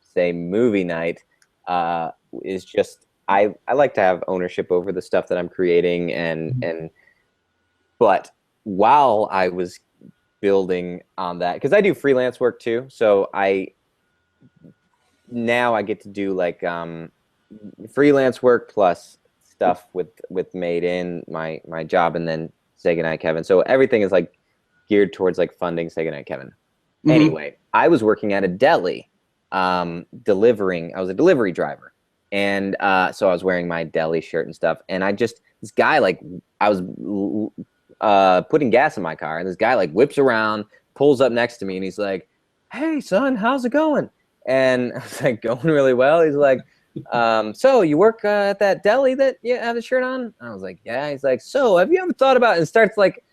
say Movie Night is just I like to have ownership over the stuff that I'm creating, but while I was building on that because I do freelance work too. So now I get to do like freelance work plus stuff with Made in my job, and then Say Goodnight Kevin. So everything is like geared towards like funding Say Goodnight Kevin. Mm-hmm. Anyway, I was working at a deli, delivering. I was a delivery driver, and so I was wearing my deli shirt and stuff. And this guy, like, I was putting gas in my car, and this guy like whips around, pulls up next to me, and he's like, "Hey, son, how's it going?" And I was like, "Going really well." He's like, "So you work at that deli that you have the shirt on?" And I was like, "Yeah." He's like, "So have you ever thought about?" And starts like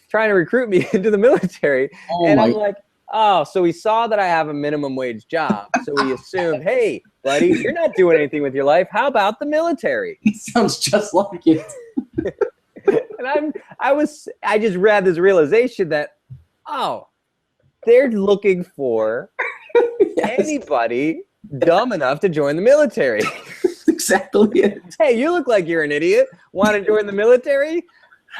trying to recruit me into the military. And I'm like, "Oh, so he saw that I have a minimum wage job. So he assumed, hey, buddy, you're not doing anything with your life. How about the military?" It sounds just like it. And I just read this realization that, oh, they're looking for anybody dumb enough to join the military. Exactly it. Hey, you look like you're an idiot. Want to join the military?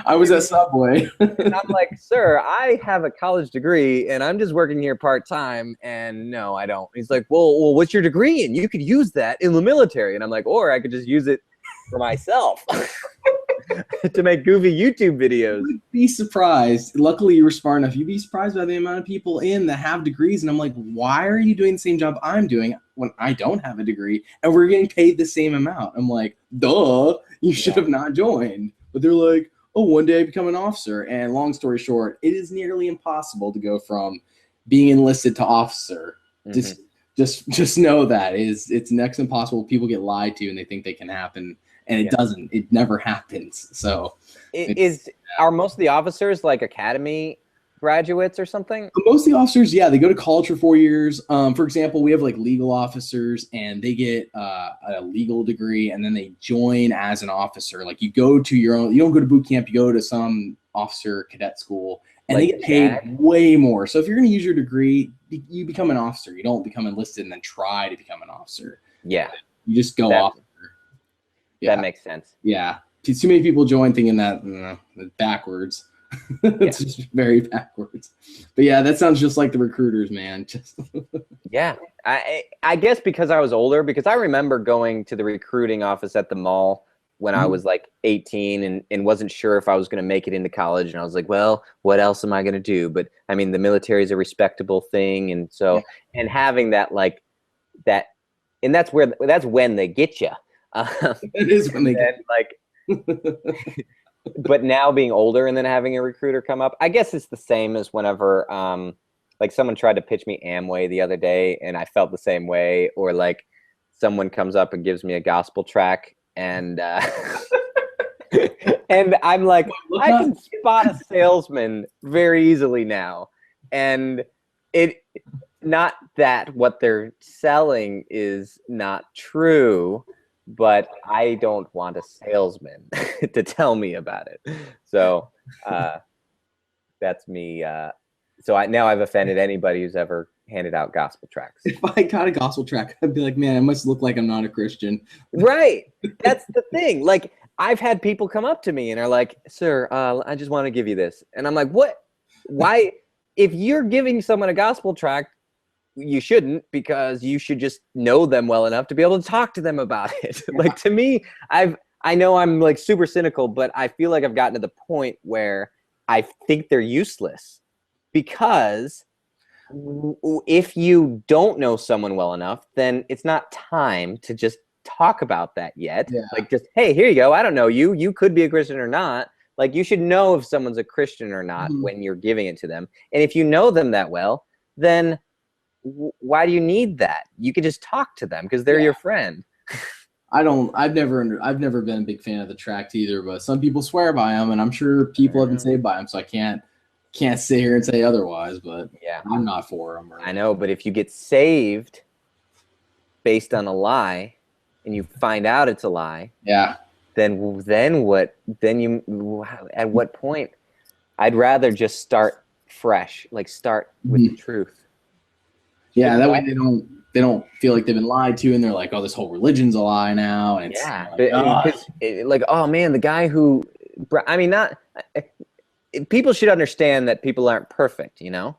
I was at Subway. And I'm like, "Sir, I have a college degree and I'm just working here part-time, and no, I don't." He's like, well, what's your degree in? You could use that in the military. And I'm like, or I could just use it for myself to make goofy YouTube videos. You'd be surprised. Luckily, you were smart enough. You'd be surprised by the amount of people that have degrees. And I'm like, why are you doing the same job I'm doing when I don't have a degree and we're getting paid the same amount? I'm like, duh, you should have not joined. But they're like, oh, one day I become an officer. And long story short, it is nearly impossible to go from being enlisted to officer. Mm-hmm. Just know that it's next to impossible. People get lied to and they think they can happen. And it doesn't. It never happens. So are most of the officers like academy graduates or something? Most of the officers, they go to college for 4 years. For example, we have like legal officers, and they get a legal degree, and then they join as an officer. Like you go to your own. You don't go to boot camp. You go to some officer cadet school, and like they get paid way more. So if you're going to use your degree, you become an officer. You don't become enlisted and then try to become an officer. Yeah, you just go off. Yeah. That makes sense. Yeah. Too many people join thinking that backwards. It's just very backwards. But yeah, that sounds just like the recruiters, man. Yeah. I guess because I was older, because I remember going to the recruiting office at the mall when I was like 18 and wasn't sure if I was going to make it into college. And I was like, well, what else am I going to do? But I mean, the military is a respectable thing. And so, and having that, like that, and that's when they get you. It is when they get like, but now being older and then having a recruiter come up, I guess it's the same as whenever, like someone tried to pitch me Amway the other day and I felt the same way, or like someone comes up and gives me a gospel track and, and I'm like, I can spot a salesman very easily now. And not that what they're selling is not true, but I don't want a salesman to tell me about it. So that's me. So now I've offended anybody who's ever handed out gospel tracts. If I got a gospel tract, I'd be like, man, I must look like I'm not a Christian. Right. That's the thing. Like I've had people come up to me and are like, "Sir, I just want to give you this." And I'm like, "What? Why? If you're giving someone a gospel tract, you shouldn't, because you should just know them well enough to be able to talk to them about it." Like to me, I know I'm like super cynical, but I feel like I've gotten to the point where I think they're useless, because if you don't know someone well enough, then it's not time to just talk about that yet. Yeah. Like just, hey, here you go. I don't know you. You could be a Christian or not. Like you should know if someone's a Christian or not when you're giving it to them. And if you know them that well, then why do you need that? You could just talk to them because they're your friend. I've never been a big fan of the tract either, but some people swear by them, and I'm sure people have been saved by them, so I can't sit here and say otherwise, but yeah, I'm not for them. I know, but if you get saved based on a lie and you find out it's a lie, then what? Then you, at what point? I'd rather just start fresh, like start with the truth. Yeah, that way they don't feel like they've been lied to, and they're like, oh, this whole religion's a lie now. And it's like, oh man, the guy who, I mean, not, people should understand that people aren't perfect, you know?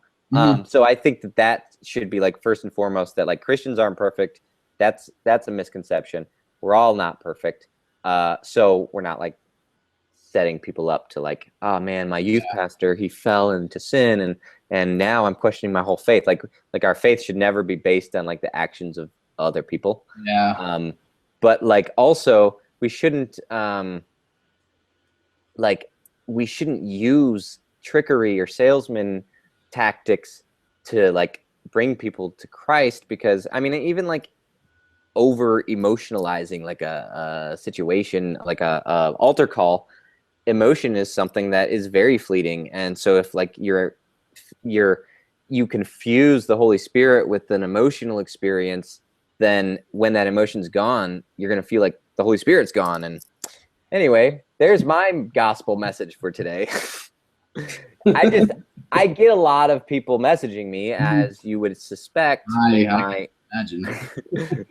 So I think that should be like first and foremost, that like Christians aren't perfect. That's a misconception. We're all not perfect. So we're not like setting people up to like, oh man, my youth pastor, he fell into sin and now I'm questioning my whole faith. Like our faith should never be based on like the actions of other people. Yeah. But like also we shouldn't use trickery or salesman tactics to like bring people to Christ, because I mean, even like over emotionalizing like a situation, like a altar call, emotion is something that is very fleeting. And so if like you confuse the Holy Spirit with an emotional experience, then when that emotion's gone, you're going to feel like the Holy Spirit's gone. And anyway, there's my gospel message for today. I get a lot of people messaging me, as you would suspect, I imagine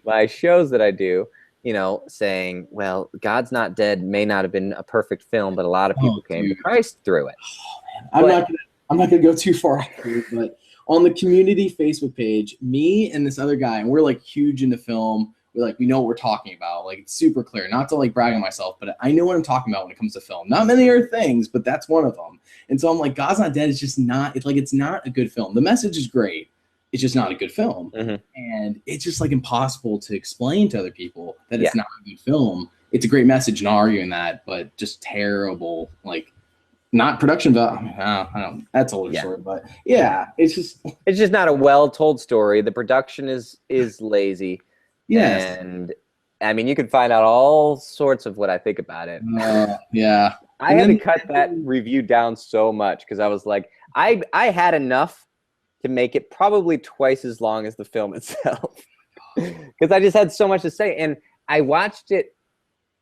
my shows that I do, you know, saying, well, God's Not Dead may not have been a perfect film, but a lot of people came to Christ through it. Oh, man. I'm not gonna go too far here, but on the community Facebook page, me and this other guy, and we're like huge into film. We know what we're talking about. Like, it's super clear. Not to like brag on myself, but I know what I'm talking about when it comes to film. Not many other things, but that's one of them. And so I'm like, God's Not Dead is just not. It's not a good film. The message is great. It's just not a good film. And it's just like impossible to explain to other people that it's not a good film. It's a great message, not arguing that, but just terrible. Like, not production value. I don't. That's a whole story, but yeah, it's just not a well-told story. The production is lazy. Yes. And I mean, you can find out all sorts of what I think about it. Yeah. I had to cut that review down so much because I was like, I had enough to make it probably twice as long as the film itself, because I just had so much to say. And I watched it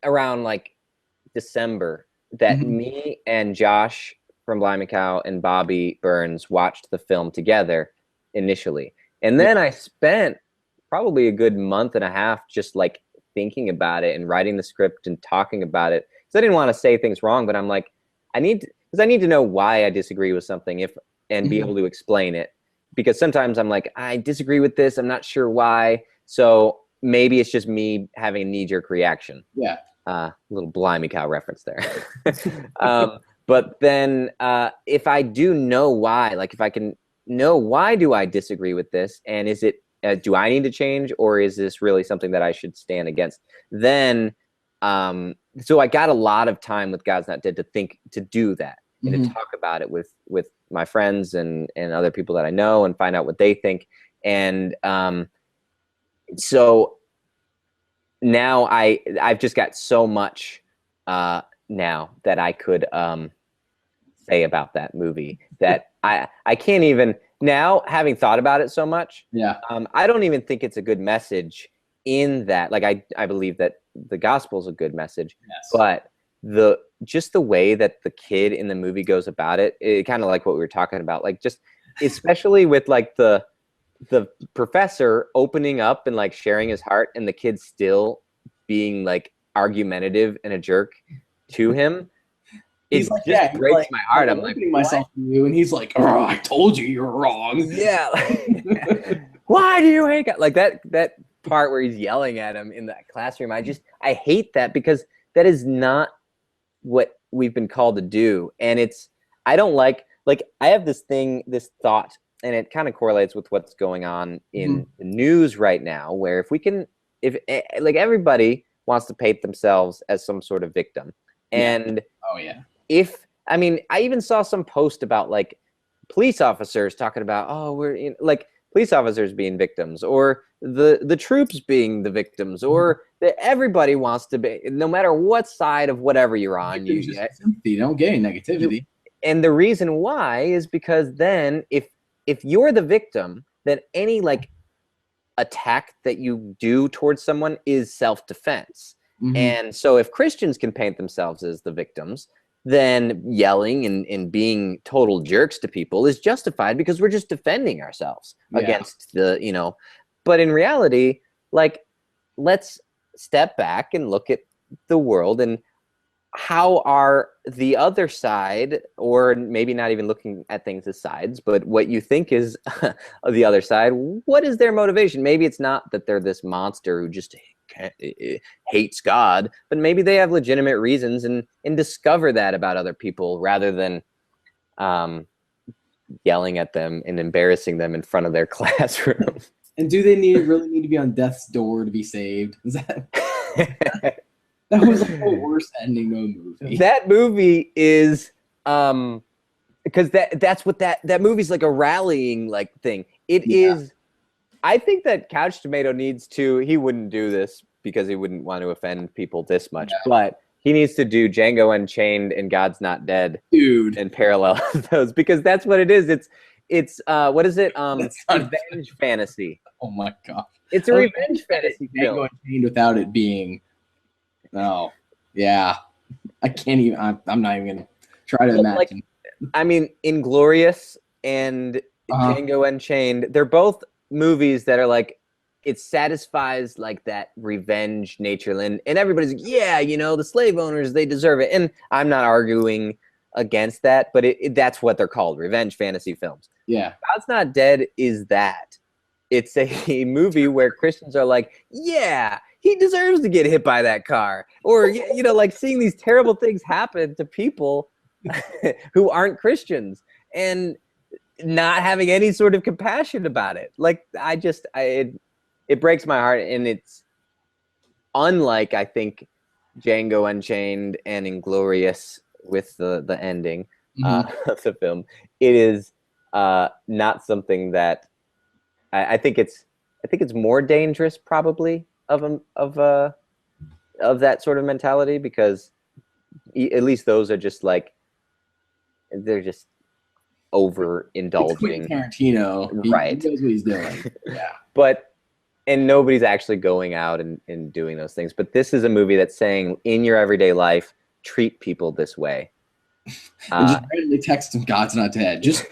around like December, that me and Josh from Blimey Cow and Bobby Burns watched the film together initially. And then I spent probably a good month and a half just like thinking about it and writing the script and talking about it. So I didn't want to say things wrong, but I'm like, I need to know why I disagree with something and be able to explain it. Because sometimes I'm like, I disagree with this. I'm not sure why. So maybe it's just me having a knee-jerk reaction. Yeah. Little Blimey Cow reference there. But then if I do know why, like if I can know why do I disagree with this, and is it, do I need to change, or is this really something that I should stand against? Then, so I got a lot of time with God's Not Dead to do that and to talk about it with my friends and other people that I know and find out what they think. And so now I've just got so much now that I could say about that movie that I can't even. Now, having thought about it so much, I don't even think it's a good message in that. Like, I believe that the gospel is a good message, but just the way that the kid in the movie goes about it kind of like what we were talking about, like just especially with like the professor opening up and like sharing his heart, and the kid still being like argumentative and a jerk to him. He's like, yeah, breaks like, my heart. I'm like, myself to you, and he's like, oh, I told you you're wrong. Yeah. Why do you hate God? Like that part where he's yelling at him in that classroom. I hate that, because that is not what we've been called to do. And I don't like I have this thought, and it kind of correlates with what's going on in the news right now, where if like everybody wants to paint themselves as some sort of victim. And I even saw some post about like police officers talking about, oh, we're like police officers being victims, or the troops being the victims, or that everybody wants to be, no matter what side of whatever you're on, you don't get any negativity. And the reason why is because then if you're the victim, then any like attack that you do towards someone is self-defense. And so if Christians can paint themselves as the victims, then yelling and being total jerks to people is justified, because we're just defending ourselves against but in reality, like, let's step back and look at the world. And how are the other side, or maybe not even looking at things as sides, but what you think is the other side, what is their motivation? Maybe it's not that they're this monster who just hates God, but maybe they have legitimate reasons, and discover that about other people rather than yelling at them and embarrassing them in front of their classroom. And do they really need to be on death's door to be saved? Is that that was like the worst ending of a movie. That movie is because that's what that movie's like, a rallying like thing. It is. I think that Couch Tomato needs to. He wouldn't do this because he wouldn't want to offend people this much, but he needs to do Django Unchained and God's Not Dead, dude, and parallel those, because that's what it is. It's what is it? Revenge fantasy. Oh my god, it's a revenge fantasy film. Django Unchained without it being. No, yeah, I can't even. I'm not even gonna try to imagine. Like, I mean, Inglorious and Django Unchained, they're both movies that are like, it satisfies like that revenge nature, and everybody's like, yeah, you know, the slave owners, they deserve it, and I'm not arguing against that, but that's what they're called, revenge fantasy films. Yeah, God's Not Dead is that. It's a movie where Christians are like, yeah, he deserves to get hit by that car, or you know, like seeing these terrible things happen to people who aren't Christians, and not having any sort of compassion about it. Like, it breaks my heart, and it's unlike, I think, Django Unchained and Inglorious with the ending of the film. It is not something that I think it's more dangerous probably of that sort of mentality, because at least those are just like, they're just overindulging. Tarantino, right? He knows what he's doing. Yeah, and nobody's actually going out and doing those things. But this is a movie that's saying, in your everyday life, treat people this way. And just randomly text him, God's not dead. Just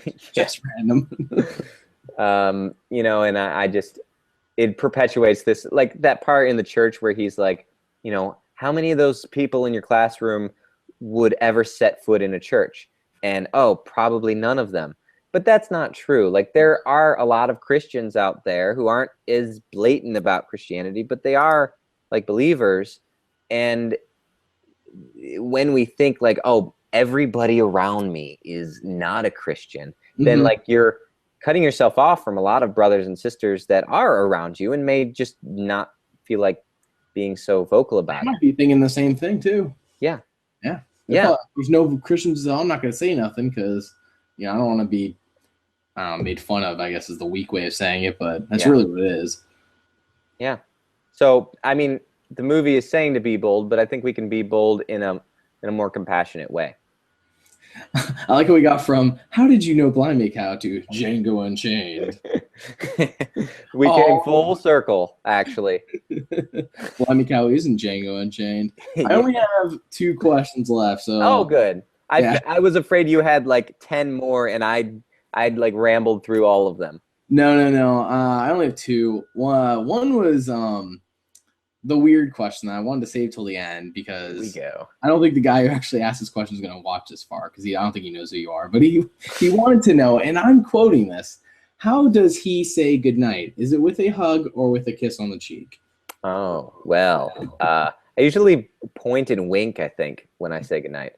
random. You know, and I just, it perpetuates this, like that part in the church where he's like, you know, how many of those people in your classroom would ever set foot in a church? And probably none of them. But that's not true. Like, there are a lot of Christians out there who aren't as blatant about Christianity, but they are like believers. And when we think like, everybody around me is not a Christian, then like you're cutting yourself off from a lot of brothers and sisters that are around you and may just not feel like being so vocal about it. I might be thinking the same thing too. Yeah. Yeah. Yeah. There's no Christians, so I'm not going to say nothing because, you know, I don't want to be made fun of, I guess is the weak way of saying it, but that's really what it is. Yeah. So, I mean, the movie is saying to be bold, but I think we can be bold in a more compassionate way. I like how we got from "How did you know Blind Make How" to Django Unchained. We came full circle, actually. Blind Make How isn't Django Unchained. I only have 2 questions left. So good. I was afraid you had like 10 more, and I'd like rambled through all of them. No. I only have 2. One was the weird question that I wanted to save till the end because I don't think the guy who actually asked this question is going to watch this far because I don't think he knows who you are. But he wanted to know, and I'm quoting this: how does he say goodnight? Is it with a hug or with a kiss on the cheek? Oh, well, I usually point and wink, I think, when I say goodnight.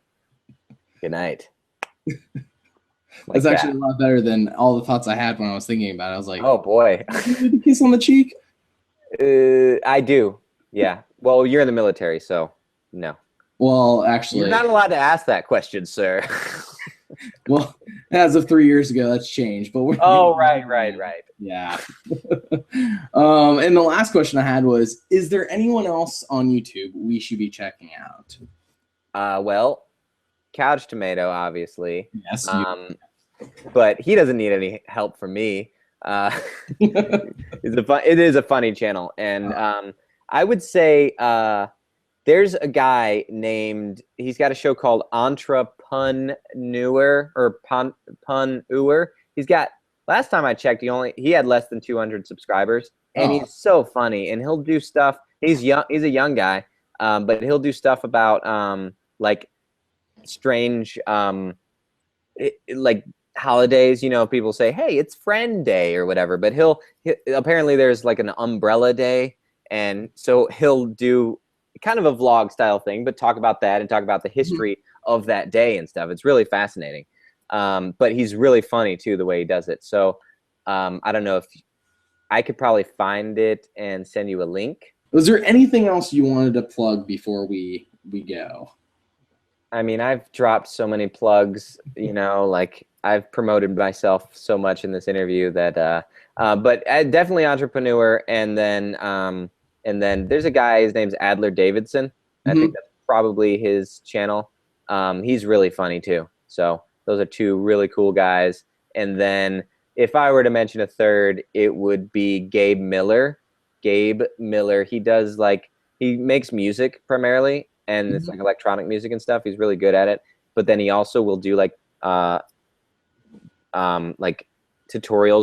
Goodnight. That's actually a lot better than all the thoughts I had when I was thinking about it. I was like, oh boy. With a kiss on the cheek? I do. Yeah. Well, you're in the military, so no. Well, actually, you're not allowed to ask that question, sir. Well, as of 3 years ago, that's changed. But right. Yeah. And the last question I had was: is there anyone else on YouTube we should be checking out? Well, Couch Tomato, obviously. Yes. But he doesn't need any help from me. It is a funny channel, and I would say there's a guy named, he's got a show called Entrepreneur or Puneur. He's got, last time I checked, he had less than 200 subscribers, and he's so funny, and he'll do stuff. He's a young guy, but he'll do stuff about like strange like holidays. You know, people say, hey, it's Friend Day or whatever, but apparently there's like an umbrella day, and so he'll do kind of a vlog style thing, but talk about that and talk about the history of that day and stuff. It's really fascinating. But he's really funny too, the way he does it. So I don't know if I could probably find it and send you a link. Was there anything else you wanted to plug before we go? I mean, I've dropped so many plugs, you know, like I've promoted myself so much in this interview that, but definitely entrepreneur. And then there's a guy, his name's Adler Davidson. I think that's probably his channel. He's really funny too. So those are two really cool guys. And then if I were to mention a third, it would be Gabe Miller. Gabe Miller, he makes music primarily, and it's like electronic music and stuff. He's really good at it. But then he also will do like tutorials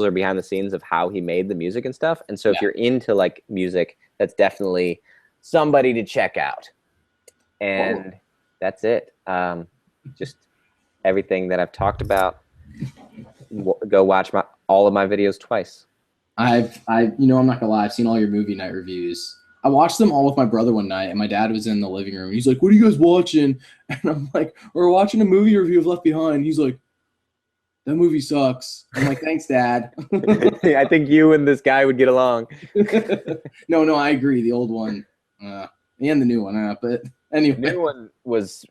or behind the scenes of how he made the music and stuff. And so if you're into like music, that's definitely somebody to check out. And that's it. Just everything that I've talked about. Go watch all of my videos twice. I'm not gonna lie, I've seen all your movie night reviews. I watched them all with my brother one night, and my dad was in the living room. He's like, "What are you guys watching?" And I'm like, "We're watching a movie review of Left Behind." He's like, "That movie sucks." I'm like, "Thanks, Dad." I think you and this guy would get along. No, I agree. The old one and the new one, but anyway, the new one was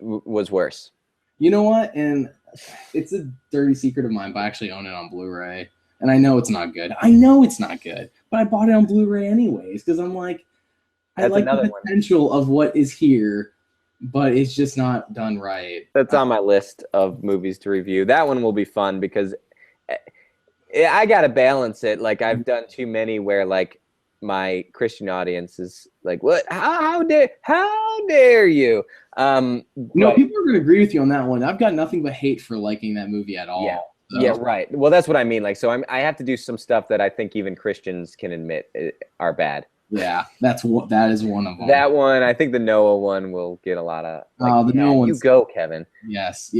worse. You know what? And it's a dirty secret of mine, but I actually own it on Blu-ray. And I know it's not good. But I bought it on Blu-ray anyways because I'm like, I like the potential of what is here, but it's just not done right. That's on my list of movies to review. That one will be fun because I got to balance it. Like I've done too many where like my Christian audience is like, "What? How dare you?" People are going to agree with you on that one. I've got nothing but hate for liking that movie at all. Yeah. So. Yeah, right. Well, that's what I mean. Like, so I have to do some stuff that I think even Christians can admit are bad. Yeah, that is one of them. That one, I think the Noah one will get a lot of. Like, Noah one. You go, Kevin. Yes.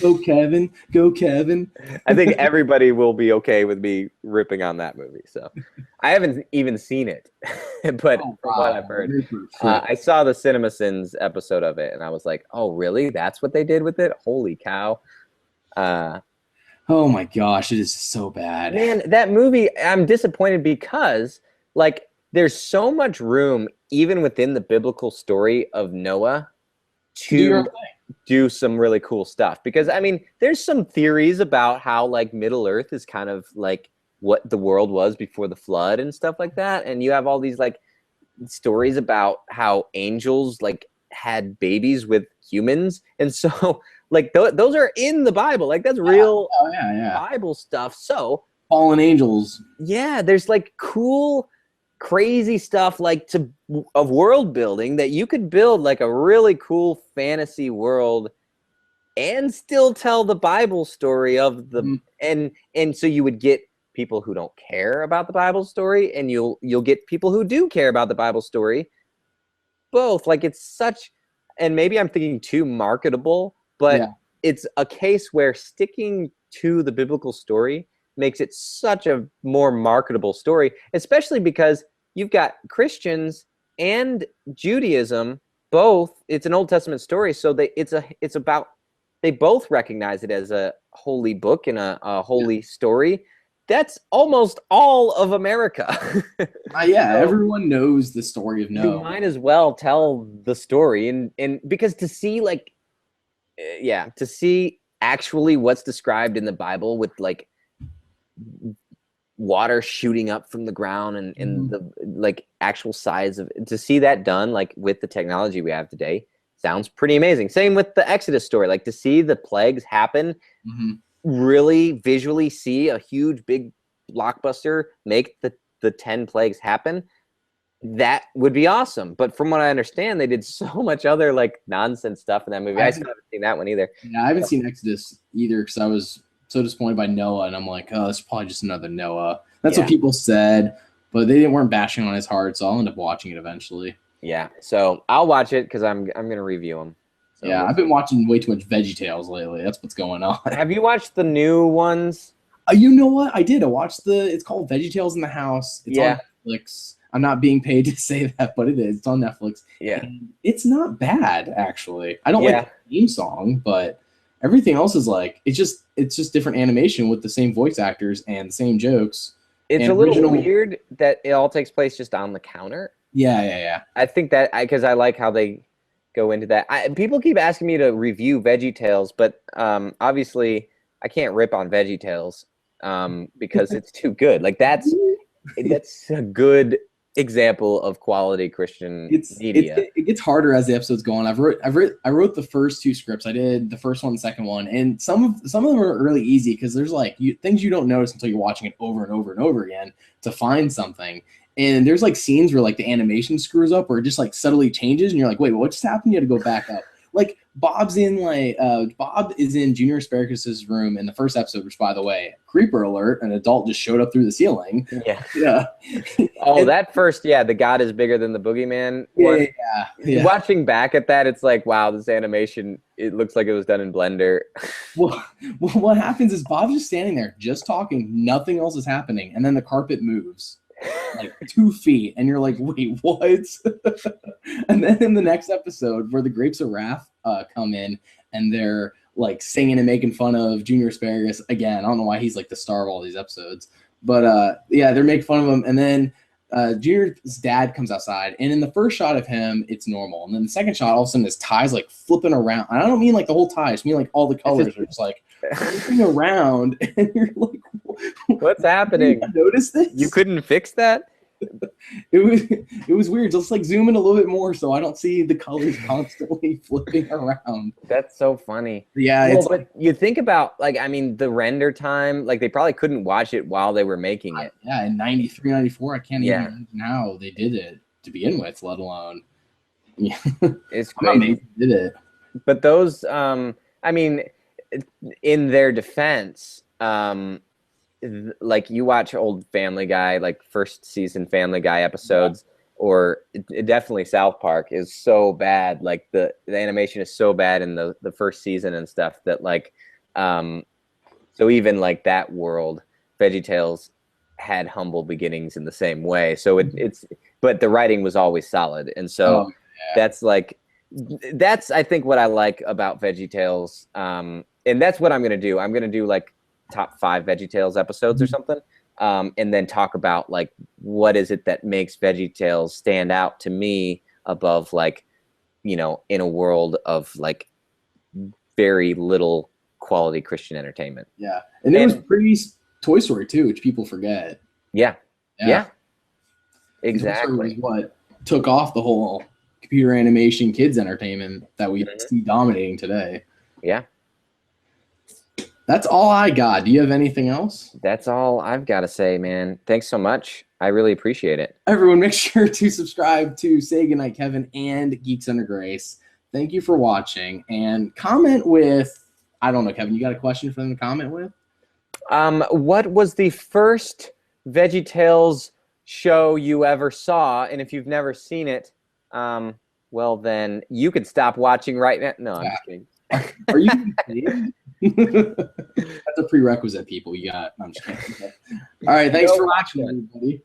Go, Kevin. Go, Kevin. I think everybody will be okay with me ripping on that movie. So, I haven't even seen it, but from what I've heard, I saw the CinemaSins episode of it, and I was like, "Oh, really? That's what they did with it? Holy cow!" Oh my gosh, it is so bad. Man, that movie, I'm disappointed because like there's so much room even within the biblical story of Noah to do some really cool stuff. Because I mean, there's some theories about how like Middle Earth is kind of like what the world was before the flood and stuff like that. And you have all these like stories about how angels like had babies with humans. And so like those are in the Bible. Like that's real Bible stuff. So fallen angels. Yeah, there's like cool, crazy stuff like of world building that you could build like a really cool fantasy world and still tell the Bible story of the and so you would get people who don't care about the Bible story, and you'll get people who do care about the Bible story. Both. Like it's such, and maybe I'm thinking too marketable. But it's a case where sticking to the biblical story makes it such a more marketable story, especially because you've got Christians and Judaism both. It's an Old Testament story, so they both recognize it as a holy book and a holy story. That's almost all of America. Everyone knows the story of Noah. You might as well tell the story, and because to see like. To see actually what's described in the Bible with like water shooting up from the ground and the like actual size of, to see that done like with the technology we have today sounds pretty amazing. Same with the Exodus story, like to see the plagues happen, really visually see a huge big blockbuster make the 10 plagues happen. That would be awesome. But from what I understand, they did so much other like nonsense stuff in that movie. I still haven't seen that one either. Yeah, I haven't seen Exodus either because I was so disappointed by Noah, and I'm like, oh, it's probably just another Noah. That's what people said, but they weren't bashing on his heart, so I'll end up watching it eventually. Yeah, so I'll watch it because I'm gonna review them. So yeah, I've been watching way too much VeggieTales lately. That's what's going on. Have you watched the new ones? You know what? I did. I watched it's called VeggieTales in the House. It's on Netflix. I'm not being paid to say that, but it is. It's on Netflix. Yeah. And it's not bad, actually. I don't like the theme song, but everything else is like, it's just different animation with the same voice actors and the same jokes. It's a little weird that it all takes place just on the counter. Yeah. I think that because I like how they go into that. People keep asking me to review VeggieTales, but obviously I can't rip on VeggieTales because it's too good. Like that's a good example of quality Christian media. It gets harder as the episodes go on. I wrote the first 2 scripts. I did the first one, the second one, and some of them are really easy because there's like things you don't notice until you're watching it over and over and over again to find something. And there's like scenes where like the animation screws up or it just like subtly changes, and you're like, wait, what just happened? You had to go back up. Like Bob is in Junior Asparagus' room in the first episode, which, by the way, creeper alert, an adult just showed up through the ceiling. Yeah. Oh, that first, the God is bigger than the boogeyman. Yeah. Watching back at that, it's like, wow, this animation, it looks like it was done in Blender. Well, what happens is Bob's just standing there, just talking, nothing else is happening, and then the carpet moves like 2 feet, and you're like, wait, what? And then in the next episode, where the Grapes of Wrath come in, and they're like singing and making fun of Junior Asparagus again. I don't know why he's like the star of all these episodes, but they're making fun of him, and then Junior's dad comes outside, and in the first shot of him, it's normal, and then the second shot, all of a sudden, his tie's like flipping around. And I don't mean like the whole tie; I just mean like all the colors are just like flipping around, and you're like, "What's happening?" Did you notice this? You couldn't fix that? It was weird. Just like zoom in a little bit more so I don't see the colors constantly flipping around. That's so funny. Yeah, but you think about the render time, like they probably couldn't watch it while they were making it. Yeah, in 93, 94, I can't even imagine how they did it to begin with, let alone. Yeah. It's crazy. They did it. But those in their defense, like you watch old Family Guy, like first season Family Guy episodes, or definitely South Park is so bad. Like the animation is so bad in the first season and stuff that like, so even like that world, VeggieTales had humble beginnings in the same way. So but the writing was always solid. And so that's I think what I like about VeggieTales. And that's what I'm going to do. I'm going to do like top 5 VeggieTales episodes or something, and then talk about like what is it that makes VeggieTales stand out to me above like, in a world of like very little quality Christian entertainment. Yeah, and it was pretty Toy Story too, which people forget. Yeah. Exactly. Was what took off the whole computer animation kids entertainment that we see dominating today. Yeah. That's all I got. Do you have anything else? That's all I've got to say, man. Thanks so much. I really appreciate it. Everyone, make sure to subscribe to Say Goodnight Kevin and Geeks Under Grace. Thank you for watching. And comment with, I don't know, Kevin, you got a question for them to comment with? What was the first VeggieTales show you ever saw? And if you've never seen it, well, then you could stop watching right now. No, I'm just kidding. Are you kidding? That's a prerequisite, people. I'm just kidding. All right, thanks for watching, everybody.